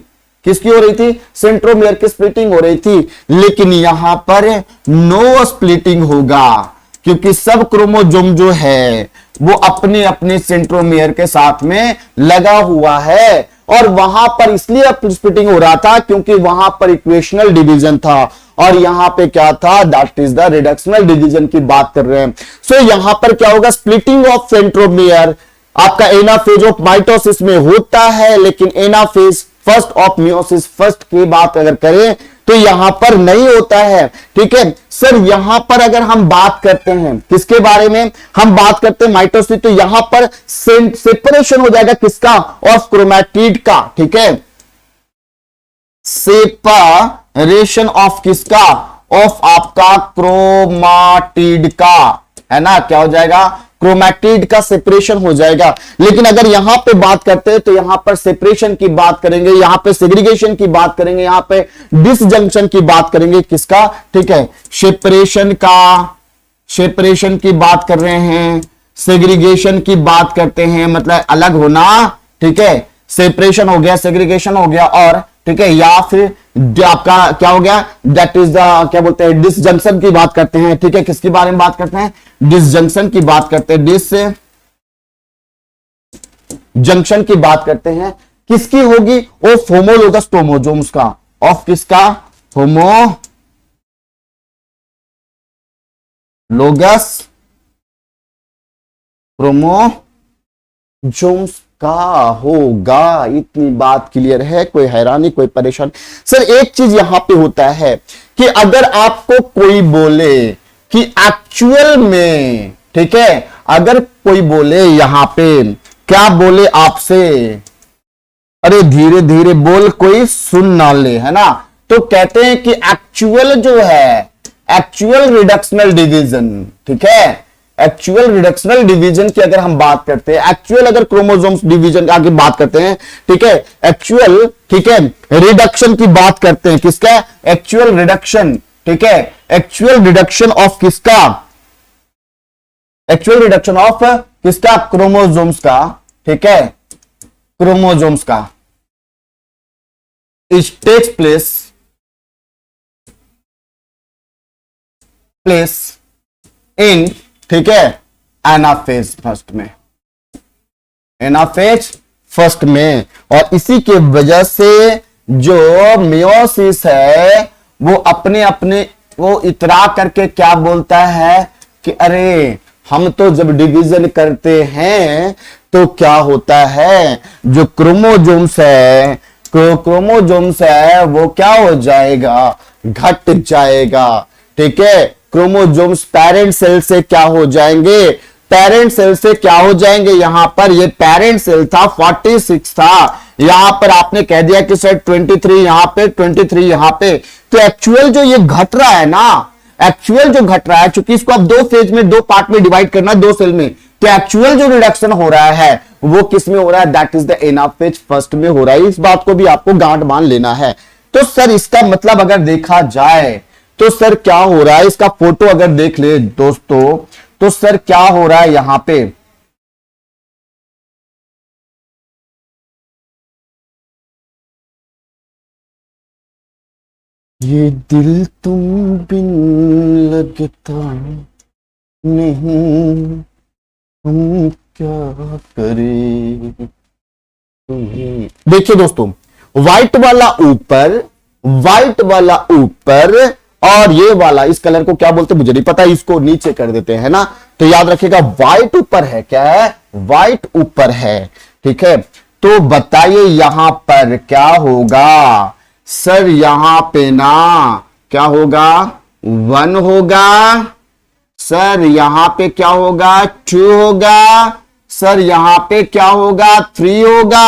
किसकी हो रही थी, सेंट्रोमेयर की स्प्लिटिंग हो रही थी। लेकिन यहां पर नो स्प्लिटिंग होगा, क्योंकि सब क्रोमोसोम जो है वो अपने अपने सेंट्रोमेयर के साथ में लगा हुआ है, और वहां पर इसलिए स्प्लिटिंग हो रहा था क्योंकि वहां पर इक्वेशनल डिवीजन था, और यहां पे क्या था, that is the reductional division की बात कर रहे हैं। सो यहां पर क्या होगा, स्प्लिटिंग ऑफ सेंट्रोमेयर आपका एनाफेज ऑफ माइटोसिस में होता है, लेकिन anaphase first of meiosis first की बात अगर करें तो यहां पर नहीं होता है, ठीक है। सर यहां पर अगर हम बात करते हैं किसके बारे में, हम बात करते हैं माइटोसिस, तो यहां पर सेपरेशन हो जाएगा किसका, ऑफ क्रोमैटिड का, ठीक है, सेपरेशन ऑफ किसका, ऑफ आपका क्रोमाटिड का, है ना, क्या हो जाएगा, क्रोमैटिड का सेपरेशन हो जाएगा। लेकिन अगर यहां पे बात करते हैं तो यहां पर सेपरेशन की बात करेंगे, यहां पे सेग्रीगेशन की बात करेंगे, यहां पे डिसजंक्शन की बात करेंगे, किसका, ठीक है, सेपरेशन का, सेपरेशन की बात कर रहे हैं, सेग्रीगेशन की बात करते हैं, मतलब अलग होना, ठीक है, सेपरेशन हो गया, सेग्रीगेशन हो गया, और ठीक है, या फिर आपका क्या हो गया, दैट इज द, क्या बोलते हैं, डिसजंक्शन की बात करते हैं, ठीक है, किसके बारे में बात करते हैं, डिसजंक्शन की बात करते हैं, डिसजंक्शन की बात करते हैं, किसकी होगी, ऑफ होमोलोगस क्रोमोसोम्स का, ऑफ किसका, होमोलोगस क्रोमोसोम्स का होगा। इतनी बात क्लियर है, कोई हैरानी, कोई परेशानी। सर एक चीज यहां पे होता है कि अगर आपको कोई बोले कि एक्चुअल में, ठीक है, अगर कोई बोले यहां पे, क्या बोले आपसे, अरे धीरे धीरे बोल, कोई सुन ना ले, है ना, तो कहते हैं कि एक्चुअल जो है, एक्चुअल रिडक्शनल डिवीजन, ठीक है, एक्चुअल रिडक्शनल डिवीजन की अगर हम बात करते हैं, एक्चुअल अगर क्रोमोसोम्स डिवीजन आगे बात करते हैं, ठीक है, एक्चुअल, ठीक है, रिडक्शन की बात करते हैं, किसका, एक्चुअल रिडक्शन, ठीक है, एक्चुअल रिडक्शन ऑफ किसका, एक्चुअल रिडक्शन ऑफ किसका, क्रोमोसोम्स का, ठीक है, क्रोमोसोम्स का, इट टेक्स प्लेस इन, ठीक है, एनाफेज फर्स्ट में, एनाफेज फर्स्ट में। और इसी के वजह से जो मियोसिस है वो अपने अपने वो इतरा करके क्या बोलता है कि अरे हम तो जब डिवीजन करते हैं तो क्या होता है, जो क्रोमोसोम्स है, क्रोमोजोम्स है वो क्या हो जाएगा, घट जाएगा। ठीक है, क्रोमोजोम्स पेरेंट सेल से क्या हो जाएंगे, पेरेंट सेल से क्या हो जाएंगे। यहां पर ये पेरेंट सेल था 46 था, यहां पर आपने कह दिया कि सर 23 यहां पे 23 यहां पे। तो एक्चुअल जो ये घट रहा है ना, एक्चुअल जो घट रहा है, चूंकि इसको आप दो फेज में, दो पार्ट में डिवाइड करना है, दो सेल में, तो एक्चुअल जो रिडक्शन हो रहा है वो किस में हो रहा है, that is the anaphase first में हो रहा है। इस बात को भी आपको गांठ बांध लेना है। तो सर इसका मतलब अगर देखा जाए तो सर क्या हो रहा है, इसका फोटो अगर देख ले दोस्तों, तो सर क्या हो रहा है यहां पे, ये दिल तुम बिन लगता नहीं, हम क्या करें तुम्हें। देखिए दोस्तों, व्हाइट वाला ऊपर, व्हाइट वाला ऊपर, और ये वाला, इस कलर को क्या बोलते मुझे नहीं पता, इसको नीचे कर देते हैं ना। तो याद रखिएगा व्हाइट ऊपर है, क्या है, व्हाइट ऊपर है। ठीक है, तो बताइए यहां पर क्या होगा। सर यहां पे ना क्या होगा, 1 होगा। सर यहां पे क्या होगा, 2 होगा। सर यहां पे क्या होगा, 3 होगा।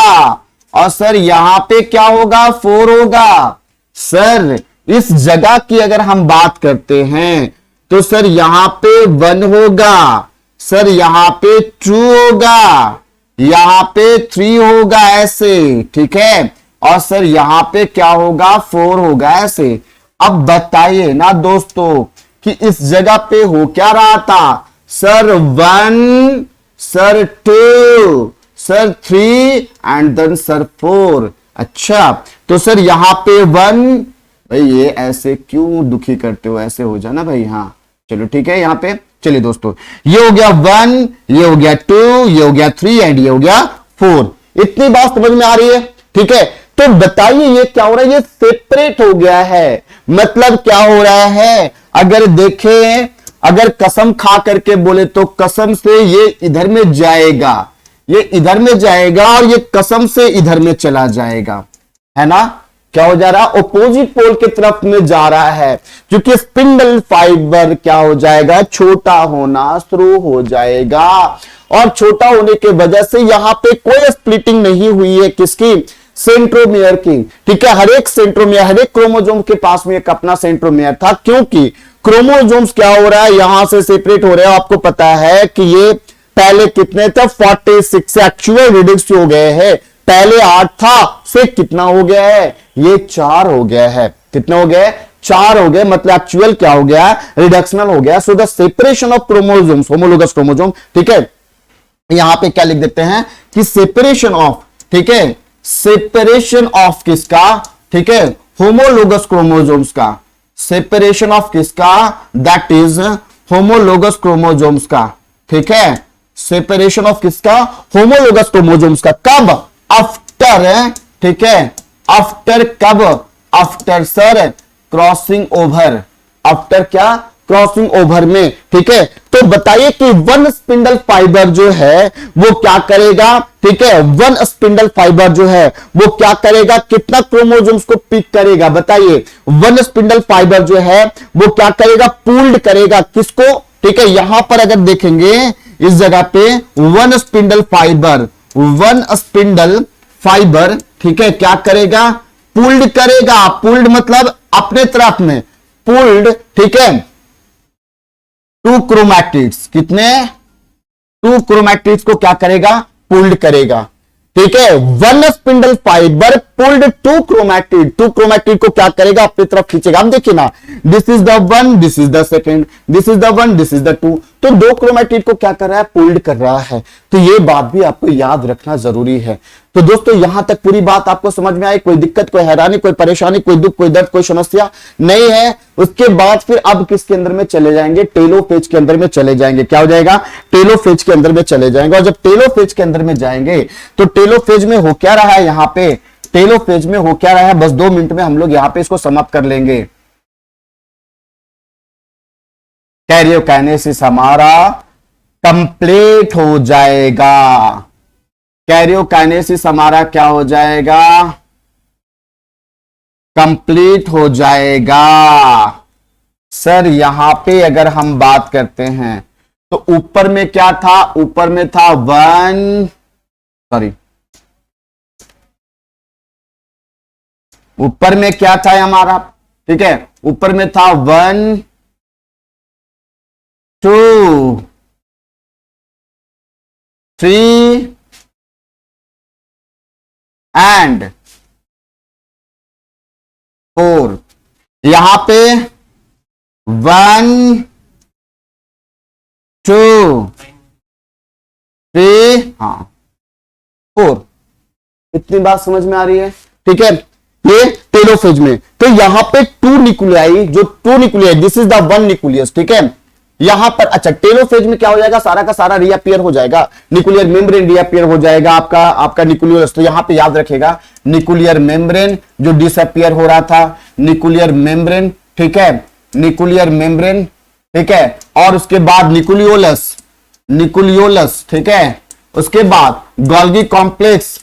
और सर यहां पे क्या होगा, 4 होगा। सर इस जगह की अगर हम बात करते हैं तो सर यहां पे 1 होगा, सर यहां पे 2 होगा, यहां पे 3 होगा ऐसे। ठीक है, और सर यहां पे क्या होगा, 4 होगा ऐसे। अब बताइए ना दोस्तों कि इस जगह पे हो क्या रहा था, sir 1, sir 2, sir 3 and then sir 4। अच्छा, तो सर यहां पे 1, भाई ये ऐसे क्यों दुखी करते हो, ऐसे हो जाना भाई। हाँ चलो ठीक है, यहां पे चलिए दोस्तों, ये हो गया 1, ये हो गया 2, ये हो गया 3 एंड ये हो गया 4। इतनी बात समझ में आ रही है। ठीक है, तो बताइए ये क्या हो रहा है, ये सेपरेट हो गया है। मतलब क्या हो रहा है, अगर देखें, अगर कसम खा करके बोले तो कसम से ये इधर में जाएगा, ये इधर में जाएगा, और ये कसम से इधर में चला जाएगा, है ना। क्या हो जा रहा है, ऑपोजिट पोल की तरफ में जा रहा है, क्योंकि स्पिंडल फाइबर क्या हो जाएगा, छोटा होना शुरू हो जाएगा। और छोटा होने के वजह से यहां पे कोई स्प्लिटिंग नहीं हुई है, किसकी, सेंट्रोमियर की। ठीक है, हर एक सेंट्रोमियर, हर एक क्रोमोजोम के पास में एक अपना सेंट्रोमियर था, क्योंकि क्रोमोजोम्स क्या हो रहा है, यहां से सेपरेट हो रहे हैं। आपको पता है कि ये पहले कितने थे, 46 से एक्चुअल रिड्यूस हो गए हैं। पहले 8 था, से कितना हो गया है, ये 4 हो गया है। कितना हो गया, 4 हो गए, मतलब एक्चुअल क्या हो गया, रिडक्शनल हो गया। So the separation of chromosomes, homologous chromosome. ठीक है, यहां पे क्या लिख देते हैं कि सेपरेशन ऑफ, ठीक है, सेपरेशन ऑफ किसका, ठीक है, होमोलोगस क्रोमोजोम्स का, सेपरेशन ऑफ किसका, दैट इज होमोलोगस क्रोमोजोम्स का। ठीक है, सेपरेशन ऑफ किसका, होमोलोगस क्रोमोजोम्स का। कब, आफ्टर, ठीक है, आफ्टर कब, after sir crossing over, after क्या, क्रॉसिंग ओवर में। ठीक है, तो बताइए कि वन स्पिंडल फाइबर जो है वो क्या करेगा, ठीक है, वन स्पिंडल फाइबर जो है वो क्या करेगा, कितना क्रोमोसोम्स को पिक करेगा, बताइए। वन स्पिंडल फाइबर जो है वो क्या करेगा, पूल्ड करेगा, किसको, ठीक है, यहां पर अगर देखेंगे इस जगह पे one spindle fibre, one spindle fibre, ठीक है, क्या करेगा, पुल्ड करेगा। पुल्ड मतलब अपने तरफ में, पुल्ड, ठीक है, 2 क्रोमैटिड्स, कितने, 2 क्रोमैटिड्स को क्या करेगा, पुल्ड करेगा। ठीक है, one spindle fibre pulled 2 chromatid, 2 chromatid को क्या करेगा, अपनी तरफ खींचेगा। अब देखिए ना, this is the one, this is the second, this is the one, this is the 2, तो 2 क्रोमैटिड को क्या कर रहा है, पुल्ड कर रहा है। तो ये बात भी आपको याद रखना जरूरी है। तो दोस्तों यहां तक पूरी बात आपको समझ में आई, कोई दिक्कत, कोई हैरानी, कोई परेशानी, कोई दुख, कोई दर्द, कोई समस्या नहीं है। उसके बाद फिर अब किसके अंदर में चले जाएंगे, टेलोफेज के अंदर में चले जाएंगे। क्या हो जाएगा, टेलोफेज के अंदर में चले जाएंगे। और जब टेलोफेज के अंदर में जाएंगे तो टेलोफेज में हो क्या रहा है, यहां पे टेलोफेज में हो क्या रहा है, बस 2 मिनट में हम लोग यहां पे इसको समाप्त कर लेंगे। कैरियोकाइनेसिस हमारा कंप्लीट हो जाएगा, कैरियोकाइनेसिस हमारा क्या हो जाएगा, कंप्लीट हो जाएगा। सर यहां पे अगर हम बात करते हैं तो ऊपर में क्या था, ऊपर में था ऊपर में क्या था हमारा, ठीक है, ऊपर में था 1 2 3 एंड 4। यहां पे 1 2 3 हाँ 4। इतनी बात समझ में आ रही है, ठीक है। ये टेलोफेज में तो यहां पे 2 न्यूक्लियाई, जो 2 nuclei, this is the 1 nucleus, ठीक है। यहां पर अच्छा टेलोफेज में क्या हो जाएगा, सारा का सारा रीअपियर हो जाएगा, न्यूक्लियर मेम्ब्रेन रीअपियर हो जाएगा, आपका न्यूक्लियस। तो यहां पे याद रखेगा न्यूक्लियर मेम्ब्रेन जो डिसअपियर हो रहा था, न्यूक्लियर मेम्ब्रेन, ठीक है, न्यूक्लियर मेम्ब्रेन, ठीक है, और उसके बाद न्यूक्लियोलस, ठीक है, उसके बाद गोल्गी कॉम्प्लेक्स,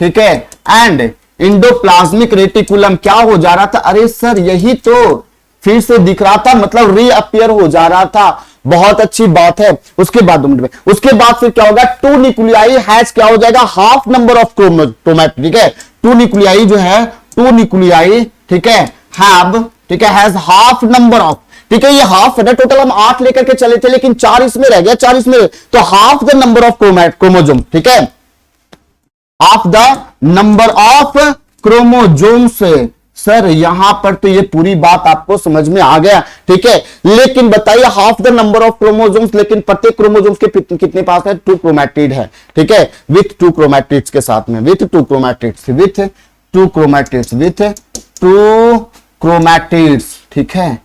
ठीक है, एंड इंडोप्लाज्मिक रेटिकुलम। क्या हो जा रहा था, अरे सर यही तो फिर से दिख रहा था, मतलब रीअपियर हो जा रहा था। बहुत अच्छी बात है। उसके बाद 2 मिनट में, उसके बाद फिर क्या होगा, 2 न्यूक्लियाई हैज क्या हो जाएगा, हाफ नंबर ऑफ क्रोमैटिड, ठीक है। 2 न्यूक्लियाई जो है, 2 न्यूक्लियाई, ठीक है, हैव, ठीक है, हैज हाफ नंबर ऑफ, ठीक है, ये हाफ है ना, टोटल हम 8 लेकर के चले थे लेकिन 4 इसमें रह गया, 4 इसमें, तो half the number of chromosome, ठीक है, half the number of chromosomes. Sir यहां पर तो ये पूरी बात आपको समझ में आ गया, ठीक है, लेकिन बताइए half the number of chromosomes, लेकिन प्रत्येक क्रोमोजोम्स के कितने पास है, 2 क्रोमैटिड है, ठीक है, विथ 2 क्रोमैटिड्स के साथ में, विथ 2 क्रोमैटिड्स, ठीक है।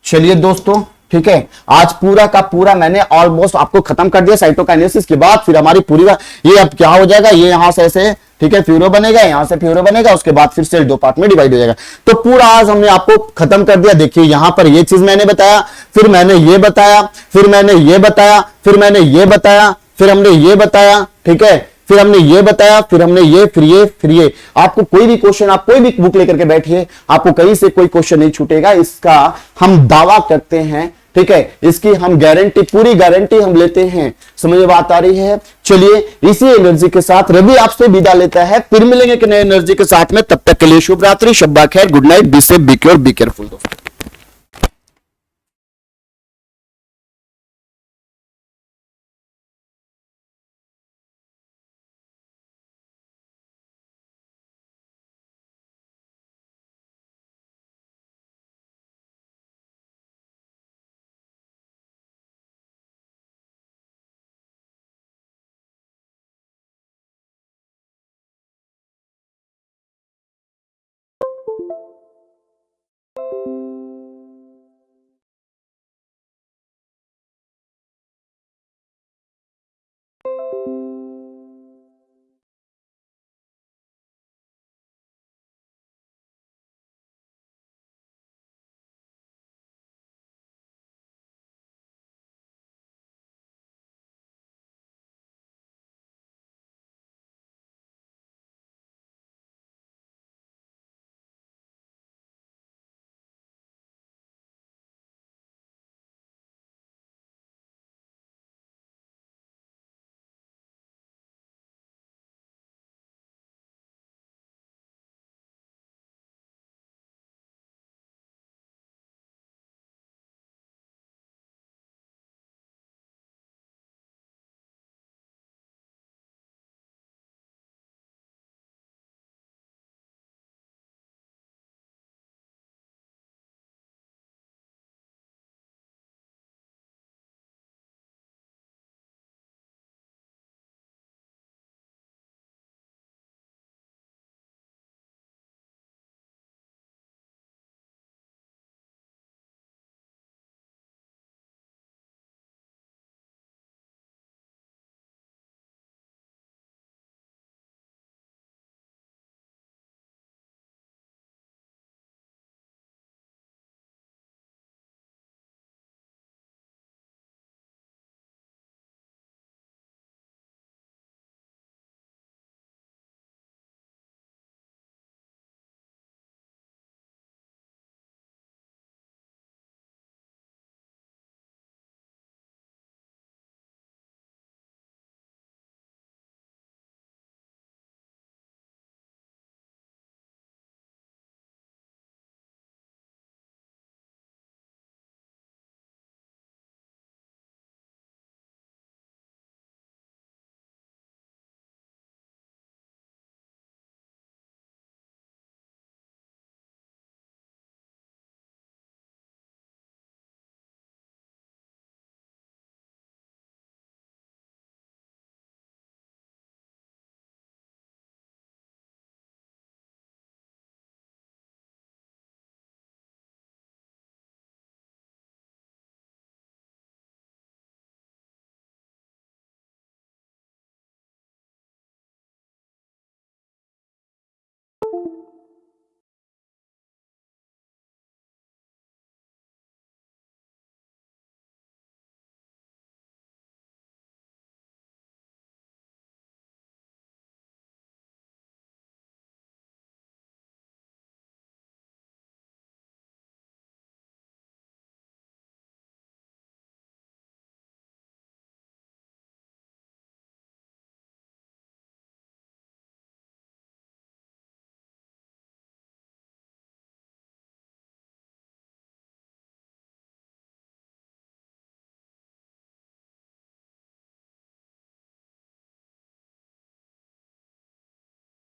चलिए दोस्तों, ठीक है, आज पूरा का पूरा मैंने ऑलमोस्ट आपको खत्म कर दिया साइटोकाइनेसिस के बाद। फिर हमारी पूरी ये अब क्या हो जाएगा, ये यहां से ऐसे, ठीक है, फ्यूरो बनेगा, यहां से फ्यूरो बनेगा, उसके बाद फिर सेल 2 पार्ट में डिवाइड हो जाएगा। तो पूरा आज हमने आपको खत्म कर दिया। देखिए यहां पर ये चीज मैंने बताया, फिर मैंने ये बताया, फिर मैंने ये बताया, फिर मैंने ये बताया, फिर हमने ये बताया, ठीक है, फिर हमने ये बताया, फिर हमने ये, फिर ये। आपको कोई भी क्वेश्चन, आप कोई भी बुक लेकर के बैठिए, आपको कहीं से कोई क्वेश्चन नहीं छूटेगा, इसका हम दावा करते हैं, ठीक है, इसकी हम गारंटी, पूरी गारंटी हम लेते हैं। समझ में बात आ रही है। चलिए इसी एनर्जी के साथ रवि आपसे विदा लेता है, फिर मिलेंगे कि नए एनर्जी के साथ में। तब तक के लिए शुभ रात्रि, शब्बा खैर, good night, be safe, be careful दोस्तों।